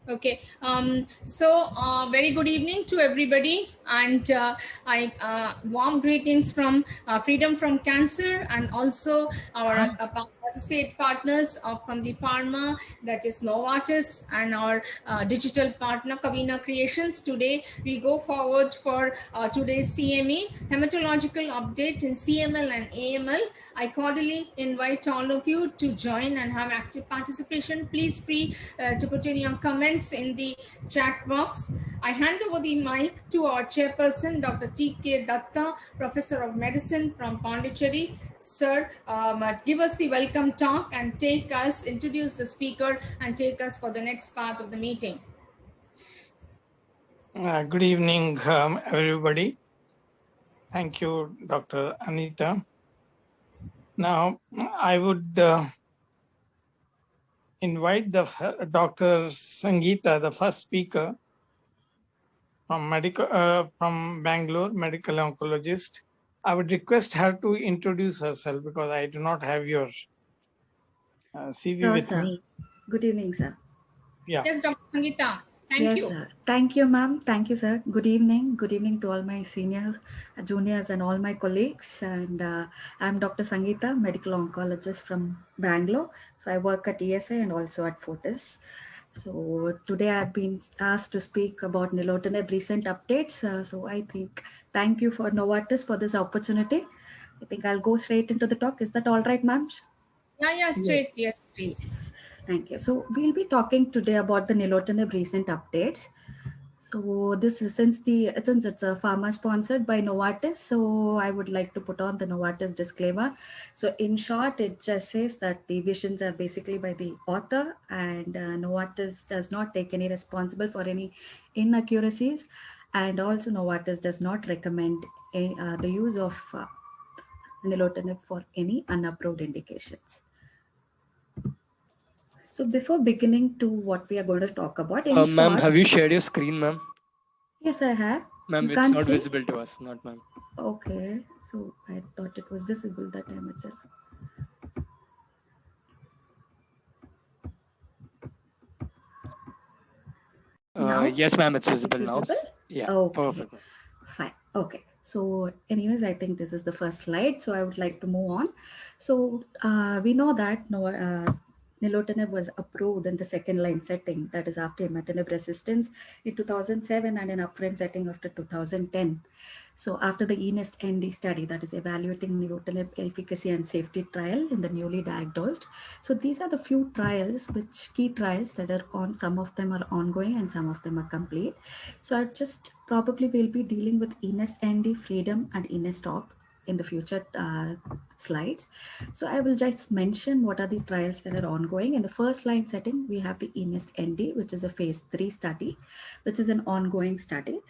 Okay, very good evening to everybody, and I warm greetings from Freedom from Cancer, and also our associate partners from the pharma, that is Novartis, and our digital partner Kavina Creations. Today we go forward for today's CME hematological update in CML and AML. I cordially invite all of you to join and have active participation. Please free to put in your comments in the chat box. I hand over the mic to our chairperson, Dr. T.K. Datta, Professor of Medicine from Pondicherry. Sir, give us the welcome talk and introduce the speaker and take us for the next part of the meeting. Good evening, everybody. Thank you, Dr. Anita. Now, I would invite Dr. Sangeeta, the first speaker from Bangalore, medical oncologist. I would request her to introduce herself because I do not have your CV with me. Good evening, sir. Yeah. Yes, Dr. Sangeeta. Thank you. Sir. Thank you, ma'am. Thank you, sir. Good evening. Good evening to all my seniors, juniors, and all my colleagues. And I'm Dr. Sangeeta, medical oncologist from Bangalore. So I work at ESI and also at Fortis. So today I've been asked to speak about nilotinib recent updates. So I think thank you for Novartis for this opportunity. I think I'll go straight into the talk. Is that all right, ma'am? Yeah, straight. Yes, please. Yes. Thank you. So we'll be talking today about the nilotinib recent updates. So this is since it's a pharma sponsored by Novartis, so I would like to put on the Novartis disclaimer. So in short, it just says that the visions are basically by the author, and Novartis does not take any responsible for any inaccuracies, and also Novartis does not recommend the use of nilotinib for any unapproved indications. So before beginning to what we are going to talk about, ma'am, have you shared your screen, ma'am? Yes, I have. Ma'am, it's not visible to us, not ma'am. Okay, so I thought it was visible that time itself. Yes, ma'am, it's visible now. Yeah. Okay. Perfect. Fine. Okay. So anyways, I think this is the first slide. So I would like to move on. So we know that nilotinib was approved in the second line setting, that is after imatinib resistance in 2007 and in upfront setting after 2010. So after the eNEST-ND study, that is evaluating nilotinib efficacy and safety trial in the newly diagnosed. So these are the few trials, key trials that are on, some of them are ongoing and some of them are complete. So I just probably will be dealing with eNEST-ND, Freedom and eNEST-OP in the future slides. So I will just mention what are the trials that are ongoing. In the first line setting, we have the eNEST-ND, which is a phase 3 study, which is an ongoing study.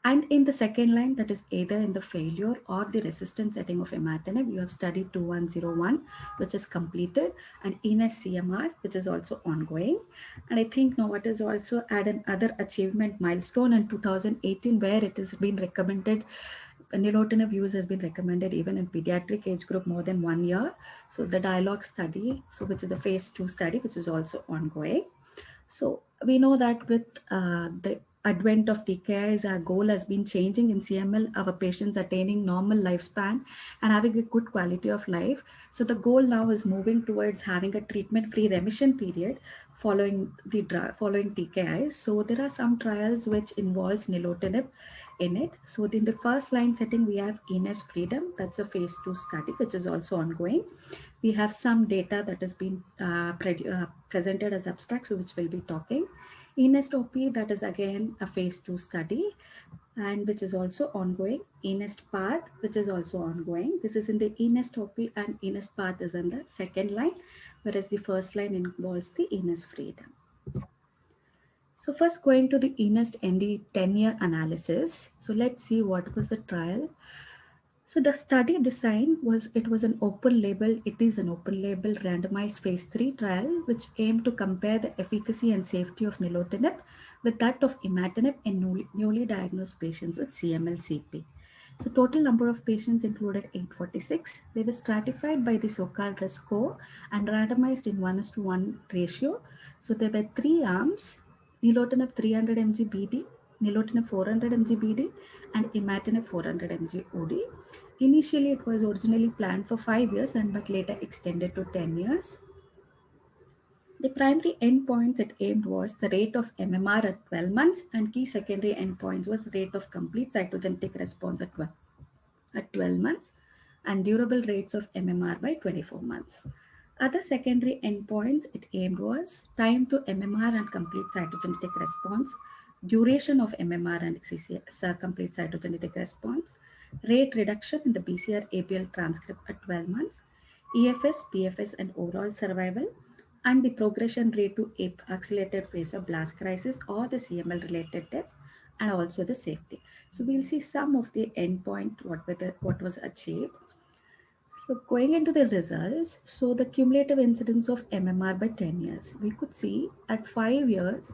And in the second line, that is either in the failure or the resistant setting of imatinib, you have studied 2101, which is completed, and eNEST-CMR, which is also ongoing. And I think Novartis also had another achievement milestone in 2018, where it has been recommended, nilotinib use has been recommended even in pediatric age group more than 1 year. So the dialogue study, so which is the phase 2 study, which is also ongoing. So we know that with the advent of TKIs, our goal has been changing in CML, our patients attaining normal lifespan and having a good quality of life. So the goal now is moving towards having a treatment-free remission period following TKIs. So there are some trials which involves nilotinib in it. So in the first line setting, we have eNEST Freedom. That's a phase 2 study, which is also ongoing. We have some data that has been presented as abstracts, so which we'll be talking. eNEST-OP, that is again a phase 2 study and which is also ongoing. eNEST-PATH, which is also ongoing. This is in the eNEST-OP and eNEST-PATH is in the second line, whereas the first line involves the eNEST Freedom. So first going to the eNEST-ND 10-year analysis. So let's see what was the trial. So the study design was, it is an open label randomized phase 3 trial, which aimed to compare the efficacy and safety of nilotinib with that of imatinib in newly diagnosed patients with CML-CP. So total number of patients included 846. They were stratified by the so-called risk score and randomized in 1:1 ratio. So there were 3 arms. nilotinib 300 mg BD, nilotinib 400 mg BD, and imatinib 400 mg OD. Initially, it was originally planned for 5 years and but later extended to 10 years. The primary endpoints it aimed was the rate of MMR at 12 months, and key secondary endpoints was rate of complete cytogenetic response at 12 months and durable rates of MMR by 24 months. Other secondary endpoints it aimed was time to MMR and complete cytogenetic response, duration of MMR and complete cytogenetic response, rate reduction in the BCR APL transcript at 12 months, EFS, PFS, and overall survival, and the progression rate to accelerated phase of blast crisis or the CML related deaths, and also the safety. So we'll see some of the endpoint, what was achieved. So going into the results, so the cumulative incidence of MMR by 10 years, we could see at 5 years,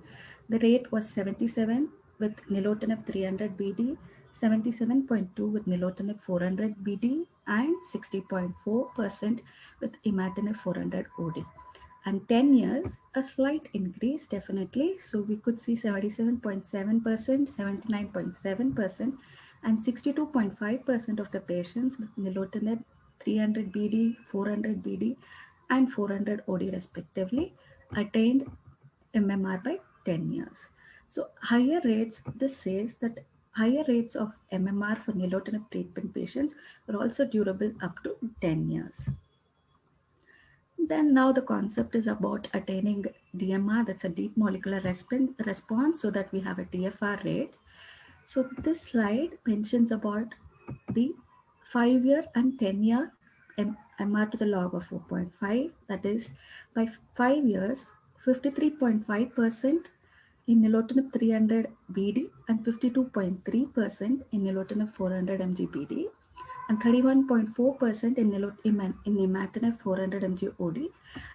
the rate was 77 with nilotinib 300 BD, 77.2 with nilotinib 400 BD, and 60.4% with imatinib 400 OD. And 10 years, a slight increase definitely. So we could see 77.7%, 79.7%, and 62.5% of the patients with nilotinib 300 BD, 400 BD, and 400 OD respectively attained MMR by 10 years. So higher rates, this says that higher rates of MMR for nilotinib treatment patients are also durable up to 10 years. Then now the concept is about attaining DMR, that's a deep molecular response, so that we have a TFR rate. So this slide mentions about the 5-year and 10-year MR to the log of 4.5. That is, by 5 years, 53.5% in nilotinib 300 BD and 52.3% in nilotinib 400 mg BD, and 31.4% in imatinib 400 mg OD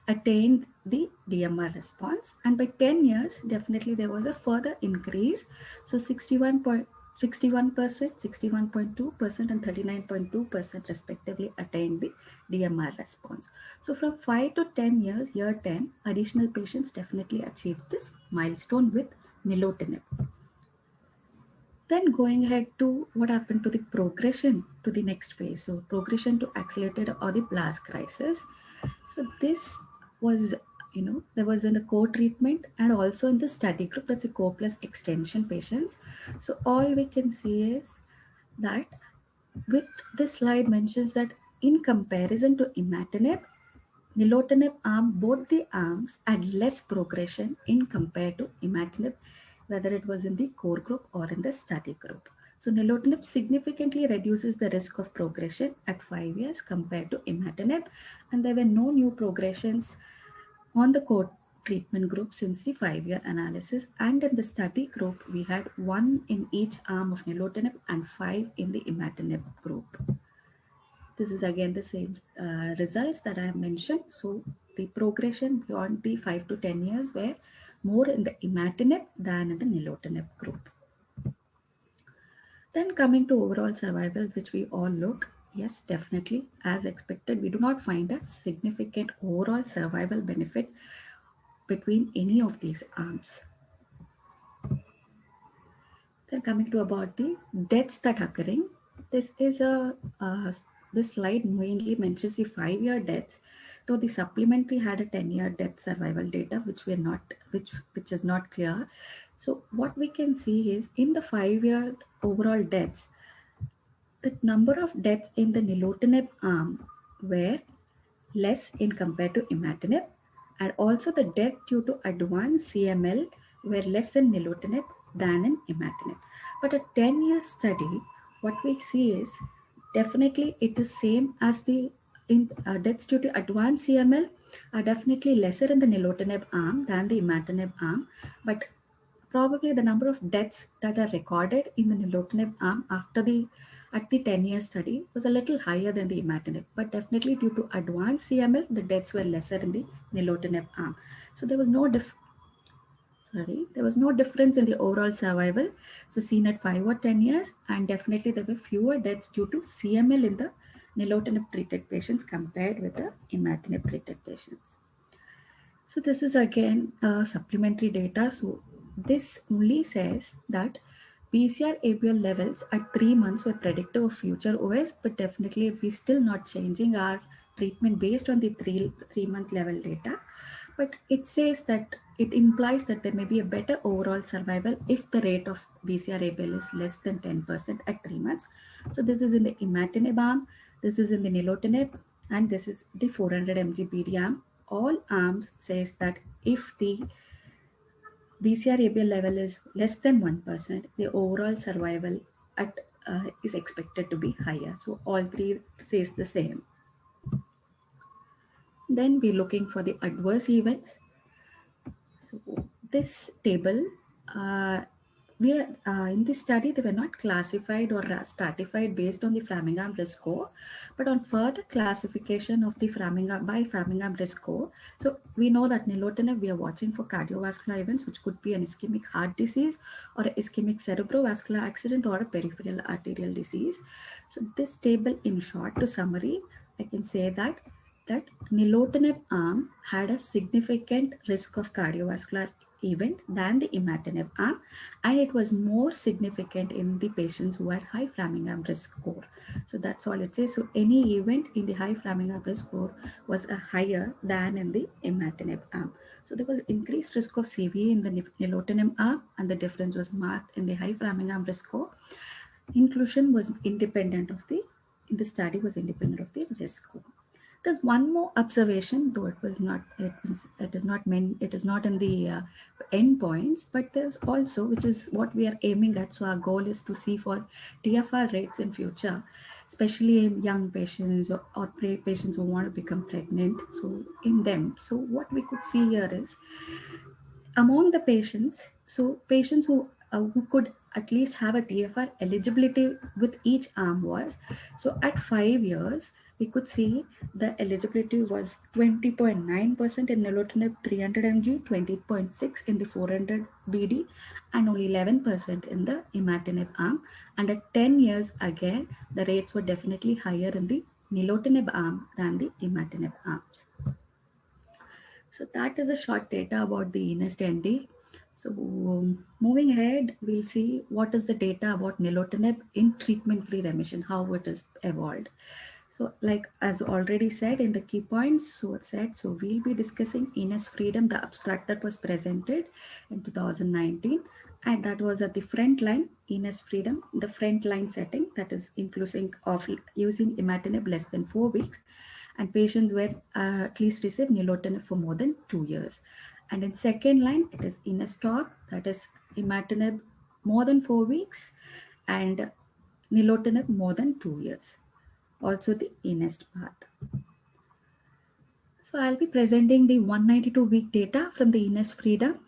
attained the DMR response. And by 10 years, definitely there was a further increase. So 61%, 61.2%, and 39.2% respectively attained the DMR response. So from 5 to 10 years, year 10, additional patients definitely achieved this milestone with nilotinib. Then going ahead to what happened to the progression to the next phase. So progression to accelerated or the blast crisis. So this was, there was in the co-treatment and also in the study group, that's a co-plus extension patients. So all we can see is that with this slide mentions that in comparison to imatinib, nilotinib arm, both the arms had less progression in compared to imatinib, whether it was in the core group or in the study group. So nilotinib significantly reduces the risk of progression at 5 years compared to imatinib, and there were no new progressions on the core treatment group since the 5-year analysis, and in the study group we had 1 in each arm of nilotinib and 5 in the imatinib group. This is again the same results that I have mentioned. So the progression beyond the 5 to 10 years were more in the imatinib than in the nilotinib group. Then coming to overall survival, which we all look, yes, definitely, as expected, we do not find a significant overall survival benefit between any of these arms. Then coming to about the deaths that are occurring, this is this slide mainly mentions the 5-year deaths, though the supplementary had a 10-year death survival data, which is not clear. So what we can see is in the 5-year overall deaths, the number of deaths in the nilotinib arm were less in compared to imatinib, and also the death due to advanced CML were less in nilotinib than in imatinib. But a 10-year study, what we see is definitely it is same as the deaths due to advanced CML are definitely lesser in the nilotinib arm than the imatinib arm, but probably the number of deaths that are recorded in the nilotinib arm at the 10-year study was a little higher than the imatinib, but definitely due to advanced CML, the deaths were lesser in the nilotinib arm. So there was no difference in the overall survival. So seen at 5 or 10 years, and definitely there were fewer deaths due to CML in the nilotinib treated patients compared with the imatinib treated patients. So this is again supplementary data. So this only says that BCR-ABL levels at 3 months were predictive of future OS, but definitely if we're still not changing our treatment based on the three-month level data, but it says that it implies that there may be a better overall survival if the rate of BCR-ABL is less than 10% at 3 months. So this is in the imatinib arm, this is in the nilotinib, and this is the 400 mg BD arm. All arms says that if the BCR-ABL level is less than 1%, the overall survival at is expected to be higher. So all three says the same. Then we're looking for the adverse events. So this table, in this study, they were not classified or stratified based on the Framingham risk score, but on further classification of the Framingham risk score. So we know that nilotinib, we are watching for cardiovascular events, which could be an ischemic heart disease or an ischemic cerebrovascular accident or a peripheral arterial disease. So this table, in short, to summary, I can say that nilotinib arm had a significant risk of cardiovascular event than the imatinib arm, and it was more significant in the patients who had high Framingham risk score. So that's all it says. So any event in the high Framingham risk score was higher than in the imatinib arm. So there was increased risk of CVA in the nilotinib arm, and the difference was marked in the high Framingham risk score. Inclusion was independent of the study was independent of the risk score. There's one more observation, though it is not in the endpoints, but there's also, which is what we are aiming at. So our goal is to see for TFR rates in future, especially in young patients or patients who want to become pregnant. So in them, so what we could see here is among the patients, so patients who could at least have a TFR eligibility with each arm was, so at 5 years, we could see the eligibility was 20.9% in nilotinib 300 mg, 20.6 in the 400 BD, and only 11% in the imatinib arm. And at 10 years, again, the rates were definitely higher in the nilotinib arm than the imatinib arms. So that is a short data about the INEST-ND. So moving ahead, we'll see what is the data about nilotinib in treatment-free remission, how it has evolved. So like as already said in the key points, so we'll be discussing INEST Freedom, the abstract that was presented in 2019. And that was at the front line, INEST Freedom, the front line setting, that is inclusive of using imatinib less than 4 weeks. And patients were at least received nilotinib for more than 2 years. And in second line, it is INEST-STOP, that is imatinib more than 4 weeks and nilotinib more than 2 years. Also the INEST path. So I'll be presenting the 192-week data from the INEST Freedom.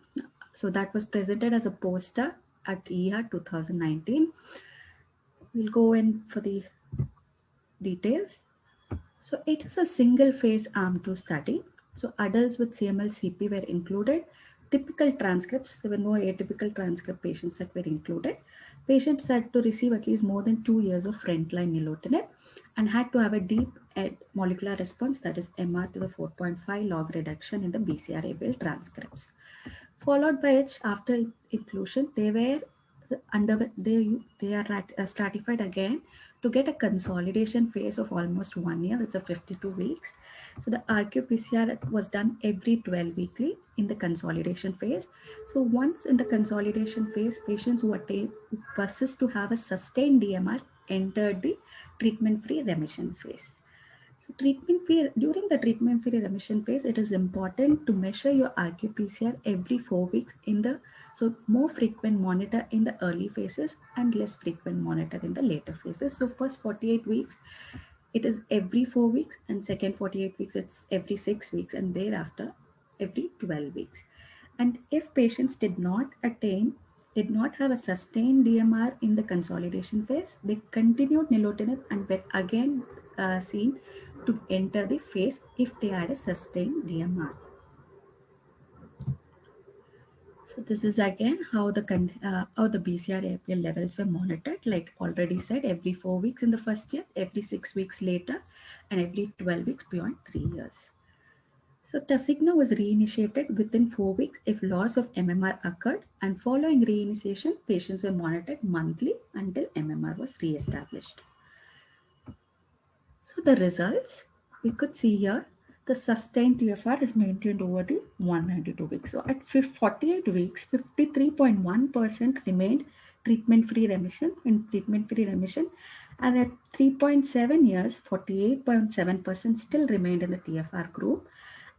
So that was presented as a poster at EHA 2019. We'll go in for the details. So it is a single phase arm 2 study. So adults with CML-CP were included. Typical transcripts, there were no atypical transcript patients that were included. Patients had to receive at least more than 2 years of frontline nilotinib and had to have a deep molecular response, that is MR to the 4.5 log reduction in the BCR-ABL transcripts. Followed by which, after inclusion, they were stratified again to get a consolidation phase of almost 1 year. That's a 52 weeks. So the RQ-PCR was done every 12 weekly in the consolidation phase. So once in the consolidation phase, patients who persist to have a sustained DMR entered the treatment-free remission phase. So during the treatment-free remission phase, it is important to measure your RQ-PCR every 4 weeks so more frequent monitor in the early phases and less frequent monitor in the later phases. So first 48 weeks, it is every 4 weeks, and second 48 weeks, it's every 6 weeks, and thereafter every 12 weeks. And if patients did not have a sustained DMR in the consolidation phase, they continued nilotinib and were again seen to enter the phase if they had a sustained DMR. So this is again how the BCR-ABL levels were monitored, like already said, every 4 weeks in the first year, every 6 weeks later, and every 12 weeks beyond 3 years. So Tasigna was reinitiated within 4 weeks if loss of MMR occurred, and following reinitiation, patients were monitored monthly until MMR was re-established. So the results, we could see here, the sustained TFR is maintained over the 192 weeks. So at 48 weeks, 53.1% remained treatment-free remission, and at 3.7 years, 48.7% still remained in the TFR group,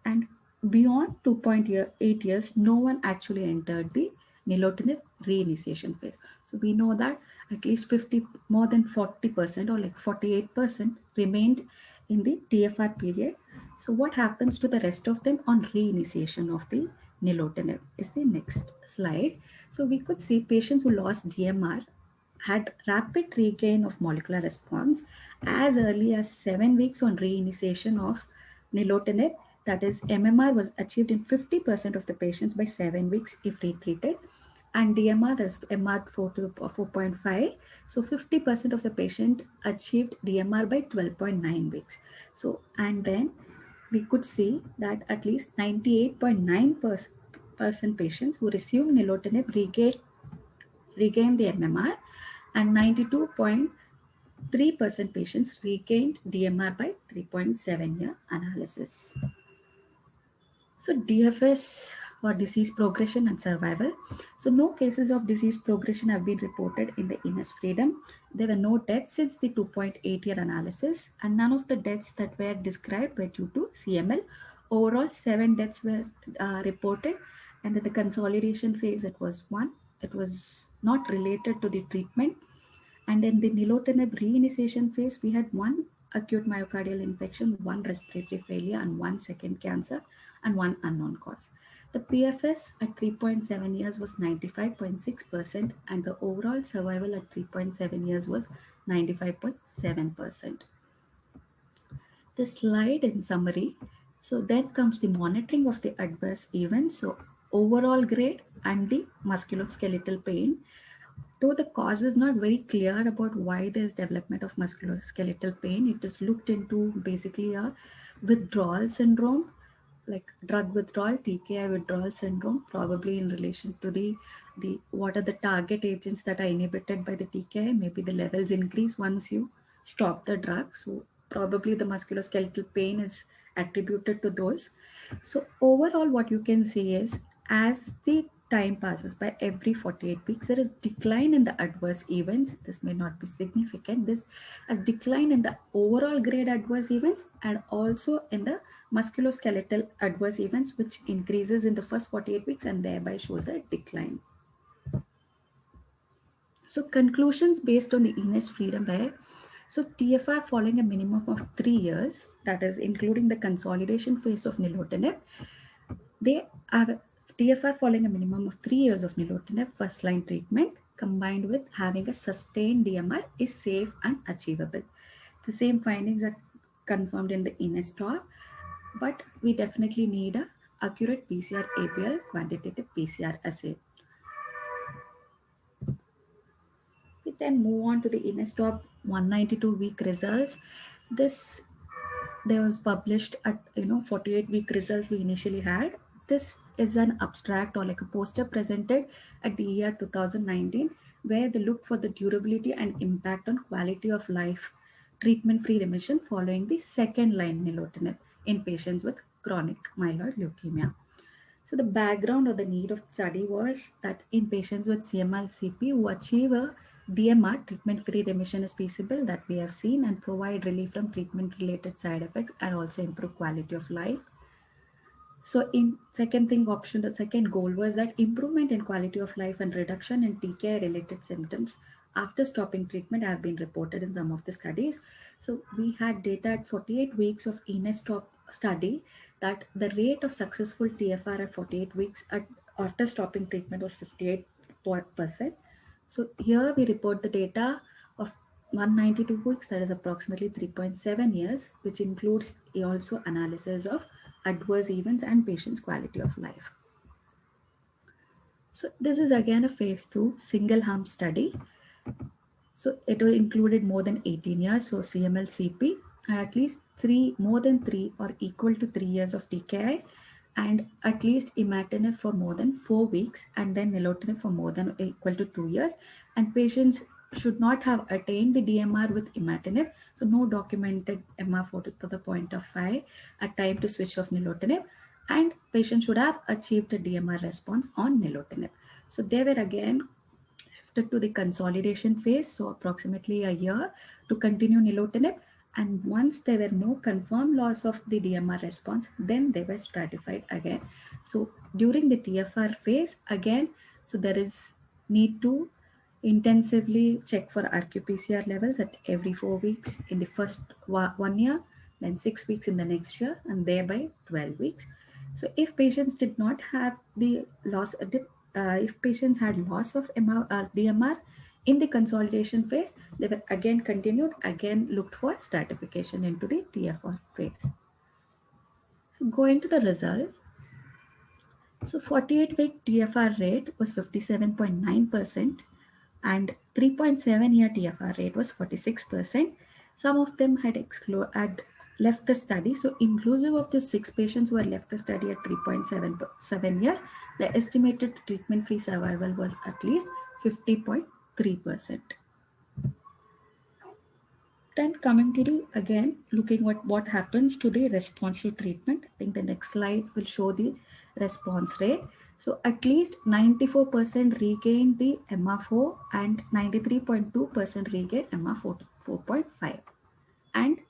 and beyond 2.8 years, no one actually entered the nilotinib reinitiation phase. So we know that at least more than 40% or like 48% remained in the TFR period. So what happens to the rest of them on reinitiation of the nilotinib is the next slide. So we could see patients who lost DMR had rapid regain of molecular response as early as 7 weeks on reinitiation of nilotinib. That is, MMR was achieved in 50% of the patients by 7 weeks if retreated, and DMR, that is MR 4 to 4.5. So 50% of the patient achieved DMR by 12.9 weeks. So, and then we could see that at least 98.9% patients who received nilotinib regained the MMR, and 92.3% patients regained DMR by 3.7-year analysis. So DFS, or disease progression and survival. So no cases of disease progression have been reported in the Ines Freedom. There were no deaths since the 2.8-year analysis, and none of the deaths that were described were due to CML. Overall, 7 deaths were reported, and in the consolidation phase, it was 1. It was not related to the treatment. And in the nilotinib reinitiation phase, we had 1 acute myocardial infection, 1 respiratory failure, and 1 second cancer, and 1 unknown cause. The PFS at 3.7 years was 95.6%, and the overall survival at 3.7 years was 95.7%. The slide in summary. So then comes the monitoring of the adverse events. So overall grade and the musculoskeletal pain. Though the cause is not very clear about why there is development of musculoskeletal pain, it is looked into basically a withdrawal syndrome, like drug withdrawal, TKI withdrawal syndrome, probably in relation to the what are the target agents that are inhibited by the TKI. Maybe the levels increase once you stop the drug. So probably the musculoskeletal pain is attributed to those. So overall, what you can see is as the time passes by, every 48 weeks, there is decline in the adverse events. This may not be significant. This a decline in the overall grade adverse events and also in the musculoskeletal adverse events, which increases in the first 48 weeks and thereby shows a decline. So conclusions based on the Ines Freedom were, so TFR following a minimum of 3 years, that is including the consolidation phase of nilotinib, they have TFR following a minimum of 3 years of nilotinib first line treatment combined with having a sustained DMR is safe and achievable. The same findings are confirmed in the Ines TOP, but we definitely need a accurate PCR APL quantitative PCR assay. We then move on to the Ines TOP 192-week results. This there was published at 48-week results we initially had. This is an abstract or like a poster presented at the year 2019, where they looked for the durability and impact on quality of life treatment-free remission following the second line nilotinib in patients with chronic myeloid leukemia. So the background or the need of study was that in patients with CML-CP who achieve a DMR, treatment-free remission is feasible, that we have seen, and provide relief from treatment-related side effects and also improve quality of life. So in the second goal was that improvement in quality of life and reduction in TKI-related symptoms after stopping treatment have been reported in some of the studies. So we had data at 48 weeks of Ines TOP study that the rate of successful TFR at 48 weeks after stopping treatment was 58%. So here we report the data of 192 weeks, that is approximately 3.7 years, which includes also analysis of adverse events and patient's quality of life. So this is again a phase 2 single arm study. So it included more than 18 years, so CML-CP, and at least more than 3 or equal to 3 years of TKI, and at least imatinib for more than 4 weeks, and then nilotinib for more than or equal to 2 years. And patients should not have attained the DMR with imatinib, so no documented MR4 to the point of 5 at time to switch off nilotinib, and patients should have achieved a DMR response on nilotinib. So they were again shifted to the consolidation phase, so approximately a year, to continue nilotinib. And once there were no confirmed loss of the DMR response, then they were stratified again. So during the TFR phase, again, so there is need to intensively check for RQ-PCR levels at every 4 weeks in the first 1 year, then 6 weeks in the next year, and thereby 12 weeks. So if patients did not have the loss, if patients had loss of DMR in the consolidation phase, they were again continued, again looked for stratification into the TFR phase. So going to the results, so 48-week TFR rate was 57.9%, and 3.7-year TFR rate was 46%. Some of them had left the study. So inclusive of the 6 patients who had left the study at 3.7 years, the estimated treatment-free survival was at least 50.3%. Then coming to the, again, looking at what happens to the response to treatment. I think the next slide will show the response rate. So at least 94% regained the MR4 and 93.2% regained MR4.5. And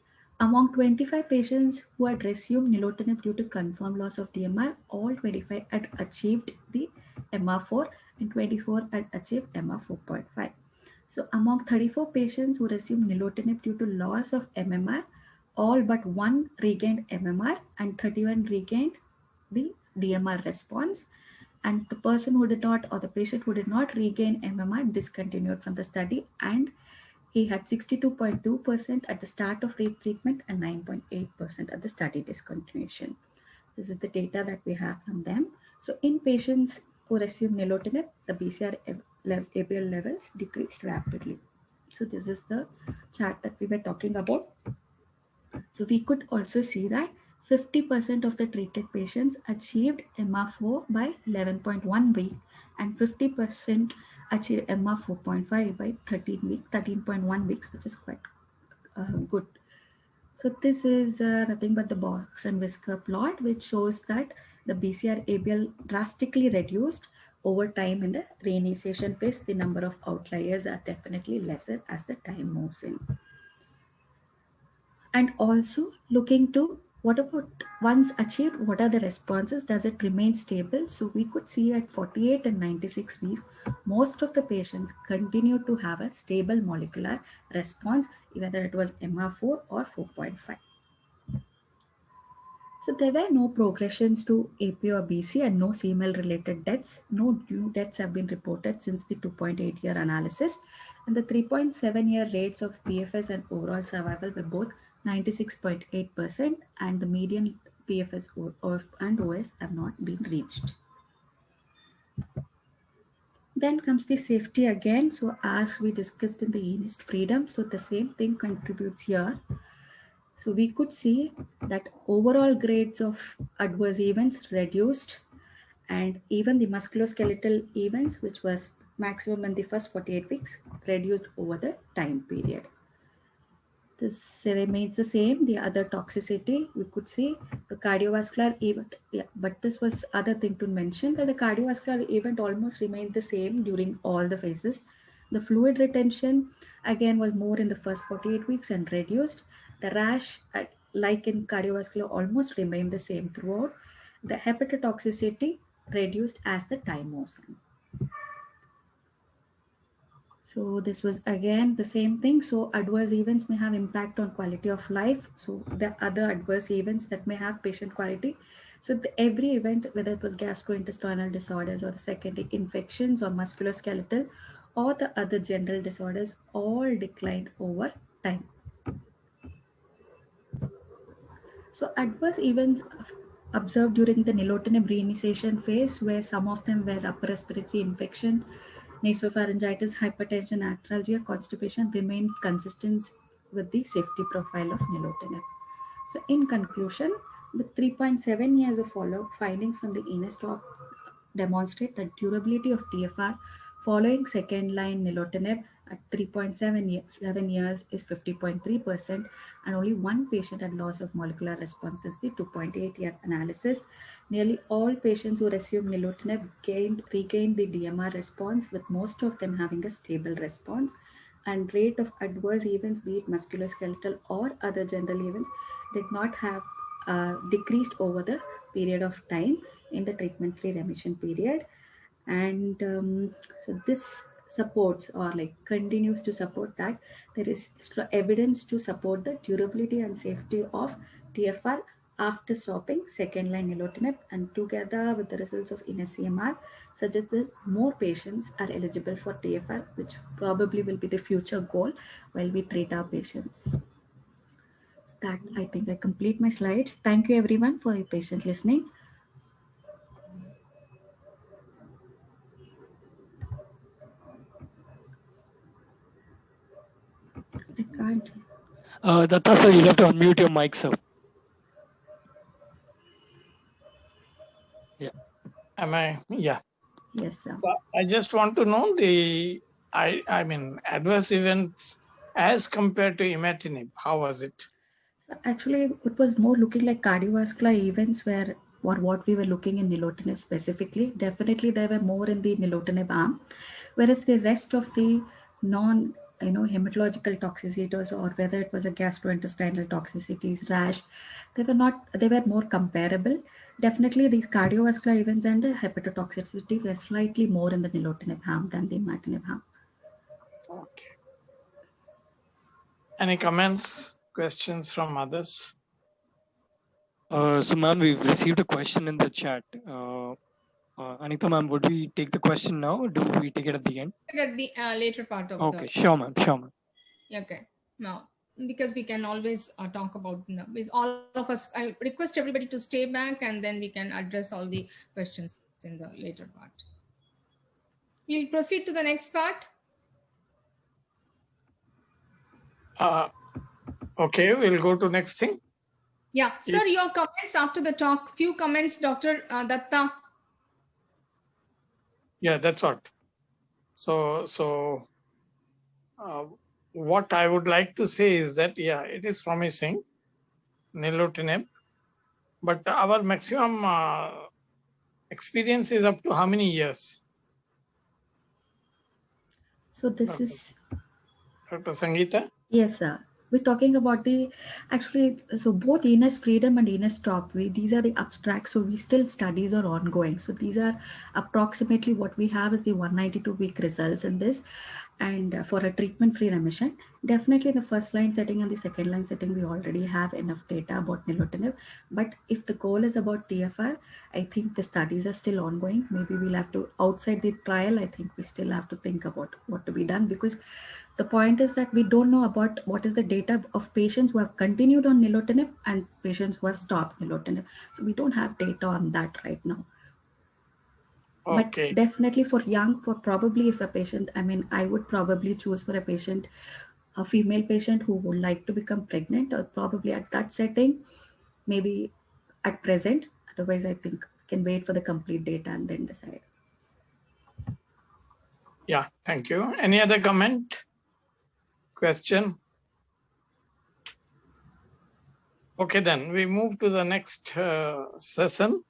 among 25 patients who had resumed nilotinib due to confirmed loss of DMR, all 25 had achieved the MR4 and 24 had achieved MR4.5. So among 34 patients who resumed nilotinib due to loss of MMR, all but 1 regained MMR and 31 regained the DMR response. And the person who did not, or the patient who did not regain MMR, discontinued from the study, and he had 62.2% at the start of retreatment and 9.8% at the study discontinuation. This is the data that we have from them. So in patients who resumed nilotinib, the BCR-ABL levels decreased rapidly. So this is the chart that we were talking about. So we could also see that 50% of the treated patients achieved MR4 by 11.1 week, and 50% achieved MR4.5 by 13.1 weeks, which is quite good. So this is nothing but the box and whisker plot, which shows that the BCR-ABL drastically reduced over time in the reinitiation phase. The number of outliers are definitely lesser as the time moves in. And also looking to what about once achieved, what are the responses? Does it remain stable? So we could see at 48 and 96 weeks, most of the patients continue to have a stable molecular response, whether it was MR4 or 4.5. So there were no progressions to AP or BC and no CML related deaths. No new deaths have been reported since the 2.8-year analysis. And the 3.7-year rates of PFS and overall survival were both 96.8%, and the median PFS and OS have not been reached. Then comes the safety again. So as we discussed in the ENIST freedom, so the same thing contributes here. So we could see that overall grades of adverse events reduced, and even the musculoskeletal events, which was maximum in the first 48 weeks, reduced over the time period. This remains the same. The other toxicity, we could see the cardiovascular event. Yeah, but this was other thing to mention, that the cardiovascular event almost remained the same during all the phases. The fluid retention again was more in the first 48 weeks and reduced. The rash, like in cardiovascular, almost remained the same throughout. The hepatotoxicity reduced as the time moves on. So this was again the same thing. So adverse events may have impact on quality of life. So the other adverse events that may have patient quality. So every event, whether it was gastrointestinal disorders or the secondary infections or musculoskeletal or the other general disorders, all declined over time. So adverse events observed during the nilotinib reinitiation phase, where some of them were upper respiratory infection, nasopharyngitis, hypertension, arthralgia, constipation, remained consistent with the safety profile of nilotinib. So in conclusion, with 3.7 years of follow-up, findings from the INESTOP demonstrate that durability of TFR following second-line nilotinib at 3.7 years is 50.3%, and only one patient had loss of molecular response is the 2.8-year analysis. Nearly all patients who received nilotinib regained the DMR response, with most of them having a stable response, and rate of adverse events, be it musculoskeletal or other general events, did not have decreased over the period of time in the treatment-free remission period. And so this supports or like continues to support that there is evidence to support the durability and safety of TFR after stopping second-line nilotinib, and together with the results of INESCMR suggests that more patients are eligible for TFR, which probably will be the future goal while we treat our patients. That I think I complete my slides. Thank you everyone for your patient listening. I can't. Datta sir, you'll have to unmute your mic, sir. Yeah. Am I? Yeah. Yes, sir. I just want to know I mean, adverse events as compared to imatinib. How was it? Actually, it was more looking like cardiovascular events where or what we were looking in nilotinib specifically. Definitely, there were more in the nilotinib arm, whereas the rest of the non hematological toxicities, or whether it was a gastrointestinal toxicities, rash, they were more comparable. Definitely, these cardiovascular events and the hepatotoxicity were slightly more in the nilotinib arm than the imatinib arm. Okay. Any comments, questions from others? So, ma'am, we've received a question in the chat. Anita, ma'am, would we take the question now, or do we take it at the end? At the later part of okay, sure, ma'am. Sure, ma'am. Okay. Now, because we can always talk about with all of us. I request everybody to stay back, and then we can address all the questions in the later part. We'll proceed to the next part. Okay, we'll go to next thing. Yeah, sir, your comments after the talk. Few comments, Dr. Datta. Yeah, that's what. So what I would like to say is that, yeah, it is promising, nilotinib, but our maximum experience is up to how many years? So this is Dr. Sangeeta? Yes, sir. We're talking about so both INES Freedom and INES Stop, these are the abstracts. So we still studies are ongoing. So these are approximately what we have is the 192-week results in this. And for a treatment-free remission, definitely in the first line setting and the second line setting, we already have enough data about nilotinib. But if the goal is about TFR, I think the studies are still ongoing. Maybe we'll have to, outside the trial, I think we still have to think about what to be done, because the point is that we don't know about what is the data of patients who have continued on nilotinib and patients who have stopped nilotinib. So we don't have data on that right now. Okay. But definitely for young, for probably if a patient, I would probably choose for a patient, a female patient who would like to become pregnant, or probably at that setting, maybe at present. Otherwise, I think we can wait for the complete data and then decide. Yeah, thank you. Any other comment? Question? Okay, then we move to the next session.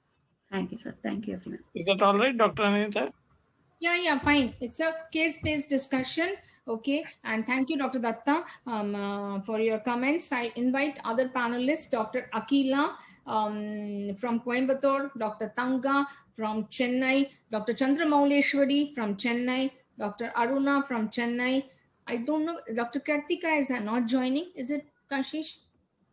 Thank you, sir. Thank you, everyone. Is that all right, Dr. Anita? Yeah, fine. It's a case-based discussion. Okay. And thank you, Dr. Datta, for your comments. I invite other panelists, Dr. Akila from Coimbatore, Dr. Tanga from Chennai, Dr. Chandramauleshwari from Chennai, Dr. Aruna from Chennai. I don't know, Dr. Kartika is not joining. Is it, Kashish?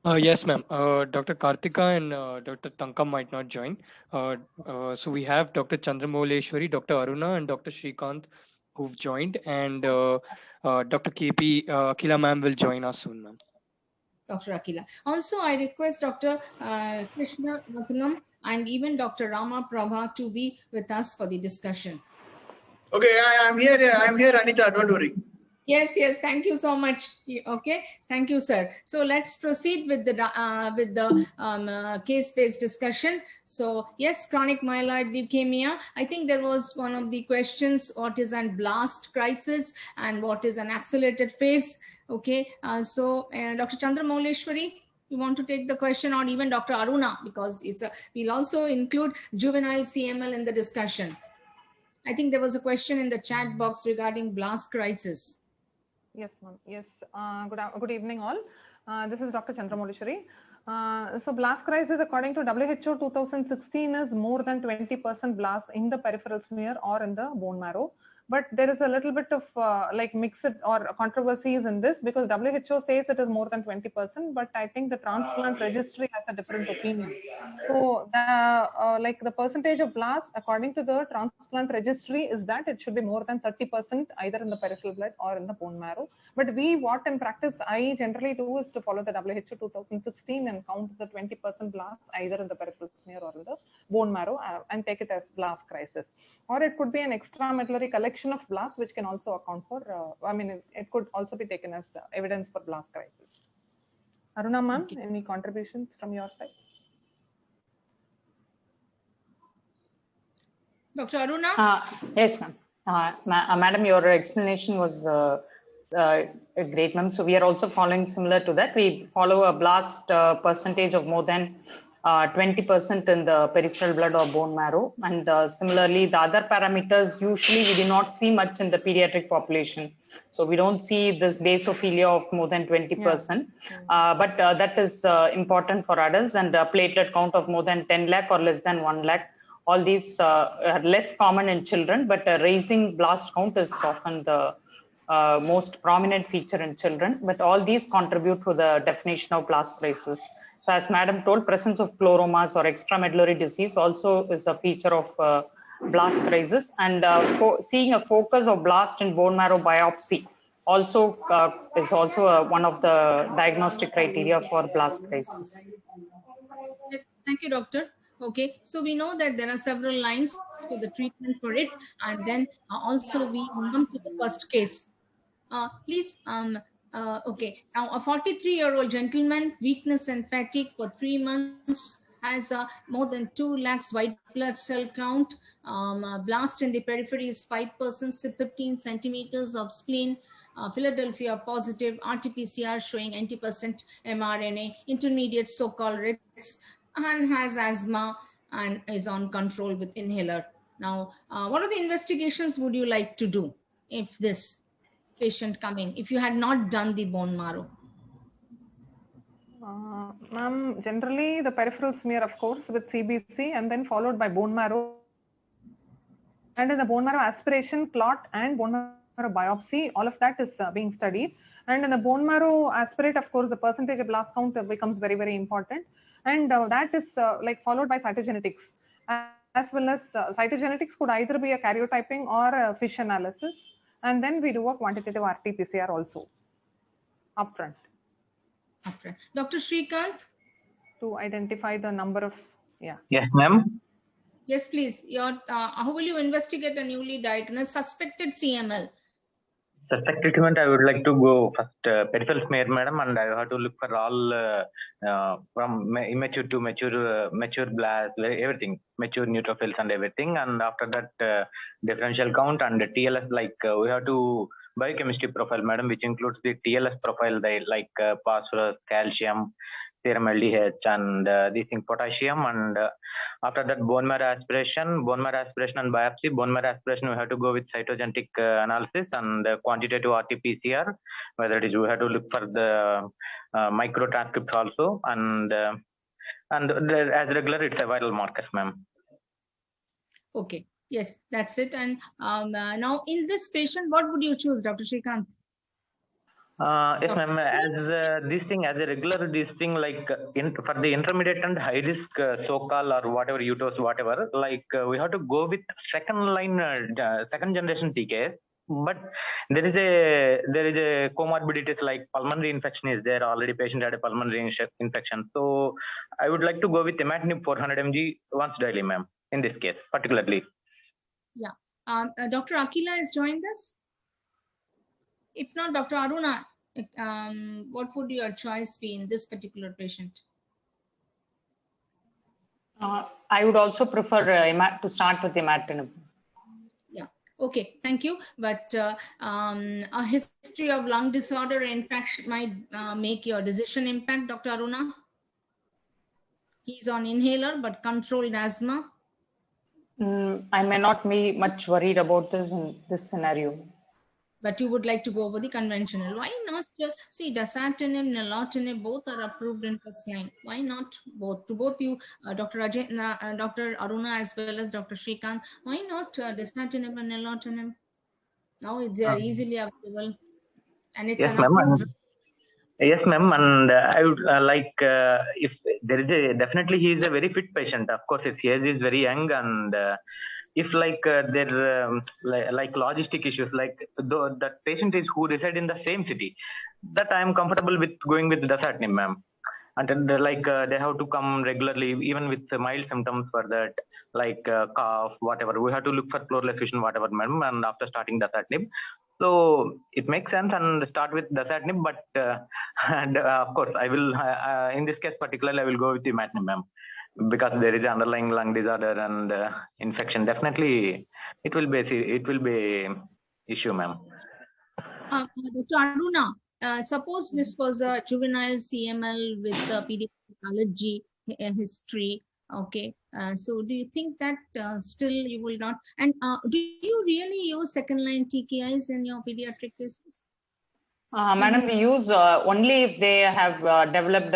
Yes, ma'am. Dr. Kartika and Dr. Tanka might not join. So we have Dr. Chandramauleshwari, Dr. Aruna, and Dr. Shrikant who've joined, and Dr. KP Akila ma'am will join us soon, ma'am. Dr. Akila. Also, I request Dr. Krishna Nathanam and even Dr. Rama Prabha to be with us for the discussion. Okay, I'm here, Anita. Don't worry. Yes, yes. Thank you so much. Okay, thank you, sir. So let's proceed with the case-based discussion. So yes, chronic myeloid leukemia. I think there was one of the questions: what is an blast crisis and what is an accelerated phase? Okay. Dr. Chandra Mauleshwari, you want to take the question, or even Dr. Aruna, because we'll also include juvenile CML in the discussion. I think there was a question in the chat box regarding blast crisis. Yes, ma'am. Yes. Good evening, all. This is Dr. Chandra Mauleshwari. So blast crisis, according to WHO 2016, is more than 20% blast in the peripheral smear or in the bone marrow. But there is a little bit of like mixed or controversies in this, because WHO says it is more than 20%, but I think the transplant registry has a different opinion. So the percentage of blast according to the transplant registry is that it should be more than 30% either in the peripheral blood or in the bone marrow. But what in practice I generally do is to follow the WHO 2016 and count the 20% blast either in the peripheral smear or in the bone marrow and take it as blast crisis. Or it could be an extramedullary collection of blast, which can also account for, it could also be taken as evidence for blast crisis. Aruna ma'am, any contributions from your side? Dr. Aruna? Yes, ma'am. Madam, your explanation was great, ma'am. So we are also following similar to that. We follow a blast percentage of more than 20% in the peripheral blood or bone marrow. And similarly, the other parameters, usually we do not see much in the pediatric population. So we don't see this basophilia of more than 20%. Yeah. But that is important for adults, and platelet count of more than 10 lakh or less than 1 lakh. All these are less common in children, but raising blast count is often the most prominent feature in children. But all these contribute to the definition of blast crisis. So as Madam told, presence of chloromas or extramedullary disease also is a feature of blast crisis. And seeing a focus of blast in bone marrow biopsy also is also one of the diagnostic criteria for blast crisis. Yes, thank you, doctor. Okay, so we know that there are several lines for the treatment for it, and then also we come to the first case. Please, okay, now a 43-year-old gentleman, weakness and fatigue for 3 months, has more than 2 lakhs white blood cell count, blast in the periphery is 5%, 15 centimeters of spleen, Philadelphia positive, RT-PCR showing 90% mRNA, intermediate so-called RITs, and has asthma and is on control with inhaler. Now, what are the investigations would you like to do if this patient coming, if you had not done the bone marrow? Ma'am, generally the peripheral smear, of course, with CBC, and then followed by bone marrow. And in the bone marrow aspiration, clot and bone marrow biopsy, all of that is being studied. And in the bone marrow aspirate, of course, the percentage of blast count becomes very, very important. And that is followed by cytogenetics. As well as cytogenetics could either be a karyotyping or a FISH analysis. And then we do a quantitative RT-PCR also upfront. Dr. Srikanth? To identify the number of, yeah. Yes, ma'am. Yes, please. How will you investigate a newly diagnosed suspected CML? Suspected treatment, I would like to go first peripheral smear, madam, and I have to look for all from immature to mature blast, everything, mature neutrophils and everything. And after that, differential count and TLS, we have to biochemistry profile, madam, which includes the TLS profile, like phosphorus, calcium, serum LDH, and these things, potassium. And after that, bone marrow aspiration and biopsy. Bone marrow aspiration, we have to go with cytogenetic analysis, and quantitative RT-PCR, whether it is, we have to look for the microtranscripts also, and as regular, it's a viral markers, ma'am. Okay, yes, that's it. And now in this patient, what would you choose, Dr. Srikanth? Yes, ma'am. As this thing, as a regular this thing, for the intermediate and high risk so-called or whatever UTOS, whatever, we have to go with second generation TKS. But there is a comorbidities like pulmonary infection is there already. Patient had a pulmonary infection, so I would like to go with imatinib 400 mg once daily, ma'am. In this case, particularly. Yeah, Dr. Akila has joined us. If not, Dr. Aruna, what would your choice be in this particular patient? I would also prefer to start with imatinib. Yeah. Okay. Thank you. But a history of lung disorder infection might make your decision impact, Dr. Aruna. He's on inhaler but controlled asthma. I may not be much worried about this in this scenario. But you would like to go over the conventional. Why not? See, dasatinib, nilotinib, both are approved in first line. Why not both? To both you, Dr. Dr. Aruna as well as Dr. Shrikant, why not dasatinib and nilotinib? Now they are easily available, and it's Yes, an approved. Yes, ma'am, and I would like if there is a definitely he is a very fit patient. Of course, his age is very young, and if like there like logistic issues, like that patient is who reside in the same city, that I am comfortable with going with dasatinib, ma'am. And then they have to come regularly, even with mild symptoms for that, like cough, whatever. We have to look for pleural effusion, whatever, ma'am. And after starting dasatinib, so it makes sense and start with dasatinib. But and of course, I will in this case particularly I will go with imatinib, ma'am, because there is underlying lung disorder and infection. Definitely, it will be issue, ma'am. Dr. Aruna, suppose this was a juvenile CML with a pediatric allergy history. Okay, so do you think that still you will not? And do you really use second line TKIs in your pediatric cases? Madam, we use only if they have developed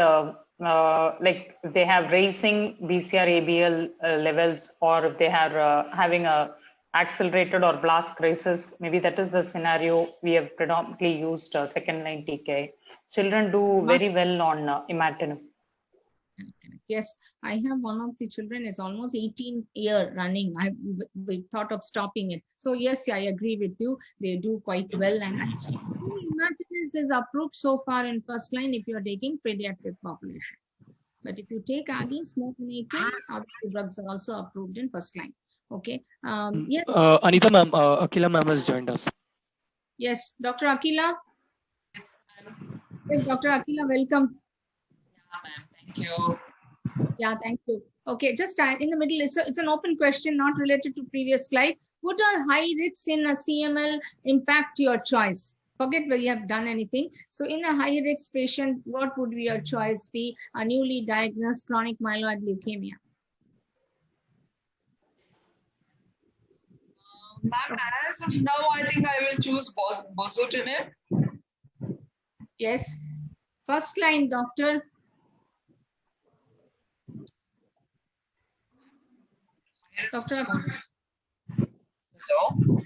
like if they have raising BCR-ABL levels, or if they are having a accelerated or blast crisis. Maybe that is the scenario we have predominantly used second line TKI. Children do very well on imatinib. Yes, I have one of the children is almost 18 year running. We thought of stopping it. So yes, I agree with you. They do quite well. And actually, imatinib is approved so far in first line if you are taking pediatric population. But if you take AGI, SMOK-18, other drugs are also approved in first line. Okay. Yes. Anita ma'am, Akila ma'am has joined us. Yes, Dr. Akila. Yes, Dr. Akila, welcome. Yeah, ma'am. Thank you. Yeah, thank you. Okay, just in the middle, it's an open question, not related to previous slide. Would a high risks in a CML impact your choice? Forget whether you have done anything. So in a high risk patient, what would your choice be? A newly diagnosed chronic myeloid leukemia. Ma'am, as of now, I think I will choose bosutinib. Yes. First line, doctor. Doctor. Hello?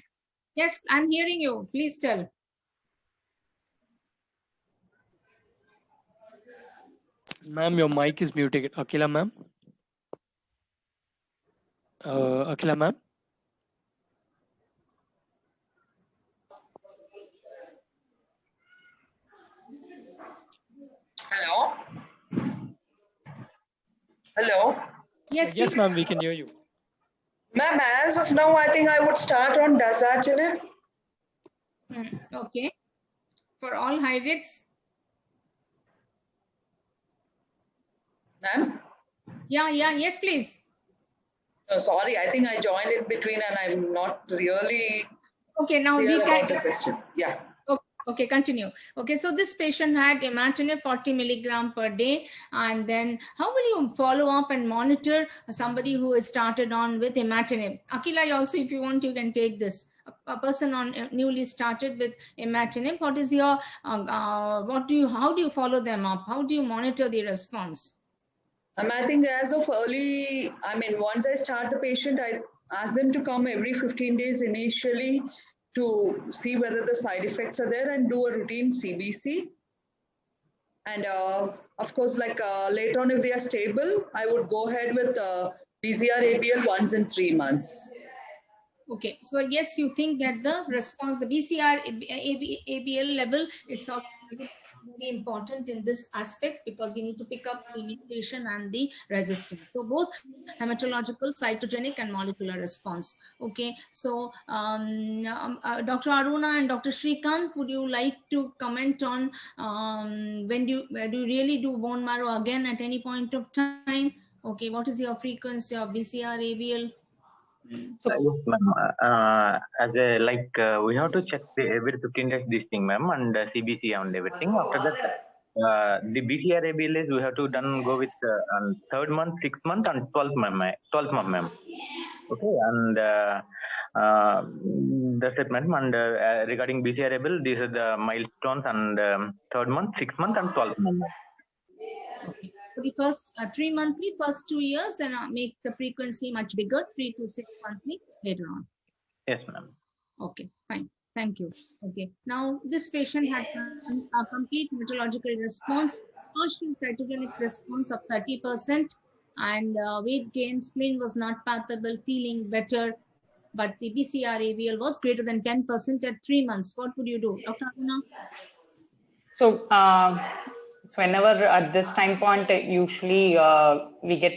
Yes, I'm hearing you. Please tell. Ma'am, your mic is muted. Akila ma'am. Akila ma'am. Hello? Hello? Yes, yes, ma'am, we can hear you. Ma'am, as of now, I think I would start on dasatinib. Okay. For all high risks. Ma'am? Yeah, yes, please. Oh, sorry, I think I joined it between and I'm not really okay. Now clear we can. About the question. Yeah. Okay, continue. Okay, so this patient had imatinib 40 milligram per day, and then how will you follow up and monitor somebody who is started on with imatinib? Akila, also, if you want, you can take this. A person on newly started with imatinib. What is your how do you follow them up? How do you monitor the response? I think as of early, once I start the patient, I ask them to come every 15 days initially to see whether the side effects are there and do a routine CBC. And of course, later on, if they are stable, I would go ahead with BCR-ABL once in 3 months. Okay, so yes, you think that the response, the BCR-ABL level, it's very important in this aspect because we need to pick up the mutation and the resistance. So both hematological, cytogenic, and molecular response. Okay, so Dr. Aruna and Dr. Shrikant, would you like to comment on when do you really do bone marrow again at any point of time? Okay, what is your frequency of BCR, ABL? Yes, ma'am. As a we have to check every 15 days this thing, ma'am, and CBC and everything. After that, the BCR ABL is we have to go with on 3rd month, 6th month, and 12th month, ma'am. Okay, and that's it, ma'am. And regarding BCR ABL, these are the milestones, and 3rd month, 6th month, and 12th month. Okay. For the first 3 monthly, first 2 years, then make the frequency much bigger, 3 to 6 monthly later on. Yes, ma'am. Okay, fine. Thank you. Okay. Now, this patient had a complete hematological response, partial cytogenic response of 30%, and weight gain, spleen was not palpable, feeling better, but the BCR ABL was greater than 10% at 3 months. What would you do, Dr. Aruna? So, so whenever at this time point, usually we get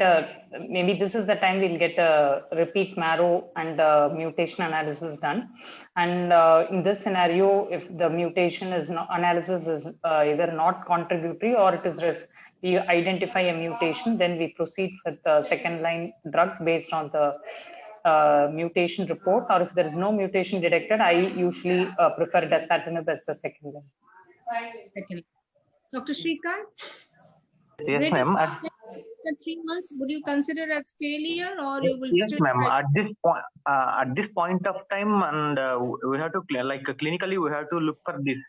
maybe this is the time we'll get a repeat marrow and mutation analysis done. And in this scenario, if the mutation analysis is either not contributory or it is we identify a mutation, then we proceed with the 2nd line drug based on the mutation report. Or if there is no mutation detected, I usually prefer dasatinib as the 2nd line. Second. Dr. Shrikant? Yes, ma'am. At 3 months, would you consider as failure, or you will yes, still? Yes, ma'am. At this point of time, and we have to clinically we have to look for this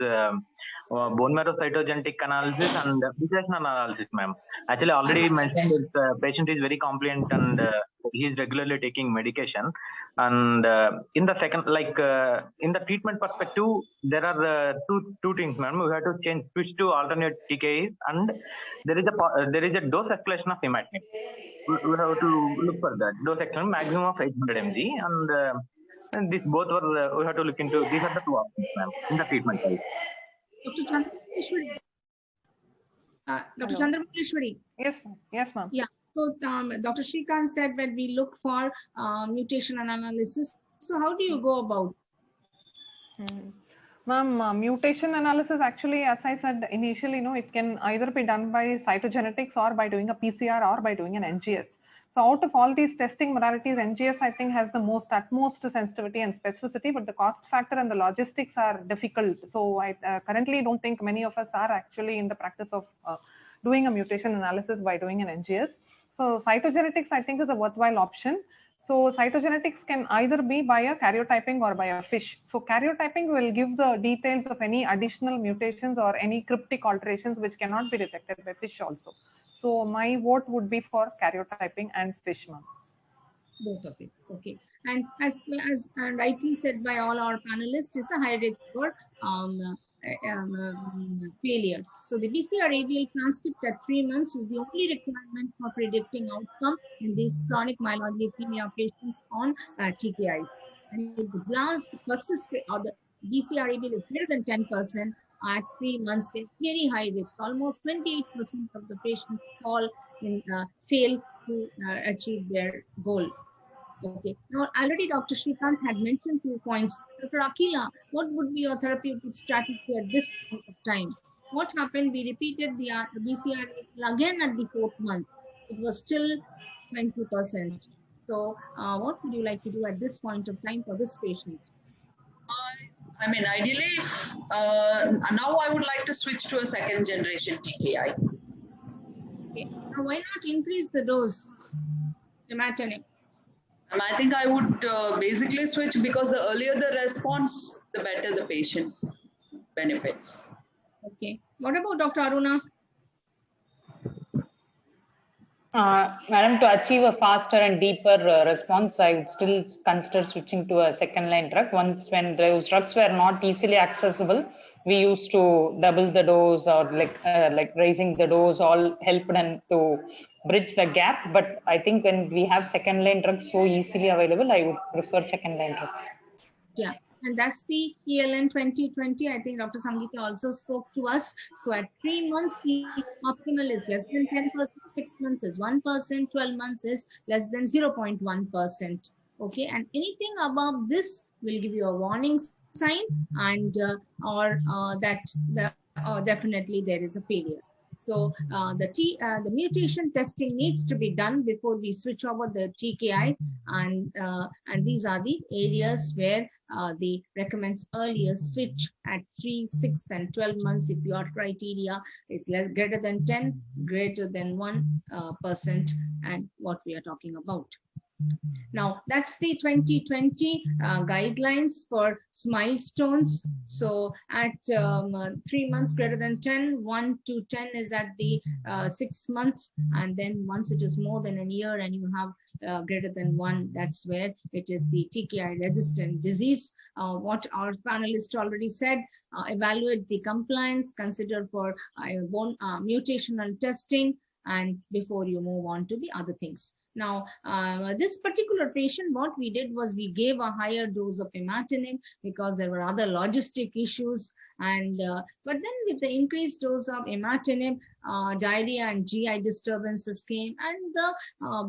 bone marrow cytogenetic analysis and mutation analysis, ma'am. Actually, already mentioned that patient is very compliant and he is regularly taking medication. And in the second, in the treatment perspective, there are two things, ma'am. We have to switch to alternate TKIs, and there is a dose escalation of imatinib. We have to look for that dose escalation, maximum of 800 mg, and these both were we have to look into. These are the 2 options, ma'am, in the treatment side. Dr. Chandramouleshwari. Dr. Chandramouleshwari. Yes, ma'am. Yeah. So Dr. Shrikant said when we look for mutation analysis. So how do you go about? Ma'am, mutation analysis actually, as I said initially, it can either be done by cytogenetics or by doing a PCR or by doing an NGS. So out of all these testing modalities, NGS I think has the utmost sensitivity and specificity, but the cost factor and the logistics are difficult. So I currently don't think many of us are actually in the practice of doing a mutation analysis by doing an NGS. So cytogenetics I think is a worthwhile option. So cytogenetics can either be by a karyotyping or by a FISH. So karyotyping will give the details of any additional mutations or any cryptic alterations which cannot be detected by FISH also. So my vote would be for karyotyping and FISH, ma'am. Both of it. Okay. And as rightly said by all our panelists, it's a high risk for failure. So the BCR ABL transcript at 3 months is the only requirement for predicting outcome in these chronic myeloid leukemia patients on TKIs. And if the blast persists or the BCR ABL is greater than 10%, at 3 months, they're very high risk. Almost 28% of the patients fail to achieve their goal. Okay. Now, already Dr. Shrikant had mentioned 2 points. Dr. Akila, what would be your therapeutic strategy at this point of time? What happened? We repeated the BCR again at the 4th month. It was still 20%. So, what would you like to do at this point of time for this patient? I mean, ideally, now I would like to switch to a 2nd generation TKI. Okay. Now, why not increase the dose? Imatinib. I think I would basically switch because the earlier the response, the better the patient benefits. Okay. What about Dr. Aruna? Madam, to achieve a faster and deeper response, I would still consider switching to a 2nd line drug. Once when those drugs were not easily accessible, we used to double the dose or like raising the dose, all helped and to bridge the gap. But I think when we have 2nd line drugs so easily available, I would prefer 2nd line drugs. Yeah. and that's the ELN 2020. I think Dr. Sangeeta also spoke to us. So at 3 months, the optimal is less than 10%, 6 months is 1%, 12 months is less than 0.1%. Okay, and anything above this will give you a warning sign, and definitely there is a failure. So the mutation testing needs to be done before we switch over the TKI, and these are the areas where the recommends earlier switch at 3, 6, and 12 months if your criteria is greater than 10, greater than 1%, and what we are talking about. Now, that's the 2020 guidelines for milestones. So at 3 months greater than 10, 1 to 10 is at the 6 months. And then once it is more than a year and you have greater than 1, that's where it is the TKI resistant disease. What our panelists already said, evaluate the compliance, consider for bone mutational testing, and before you move on to the other things. Now, this particular patient, what we did was we gave a higher dose of imatinib because there were other logistic issues. And but then with the increased dose of imatinib, diarrhea and GI disturbances came, and the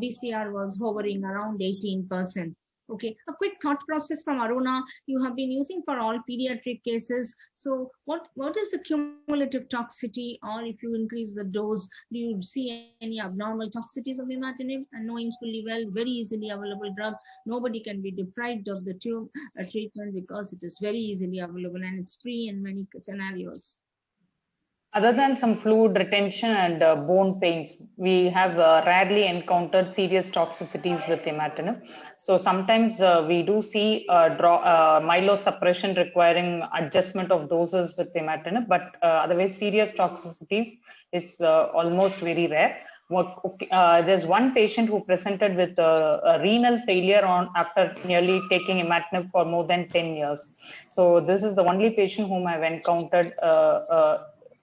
BCR was hovering around 18%. Okay, a quick thought process from Aruna. You have been using for all pediatric cases. So what is the cumulative toxicity, or if you increase the dose, do you see any abnormal toxicities of imatinib? And knowing fully well, very easily available drug, nobody can be deprived of the treatment because it is very easily available and it's free in many scenarios. Other than some fluid retention and bone pains, we have rarely encountered serious toxicities with imatinib. So sometimes we do see myelosuppression requiring adjustment of doses with imatinib, but otherwise serious toxicities is almost very rare. There's one patient who presented with a renal failure after nearly taking imatinib for more than 10 years. So this is the only patient whom I've encountered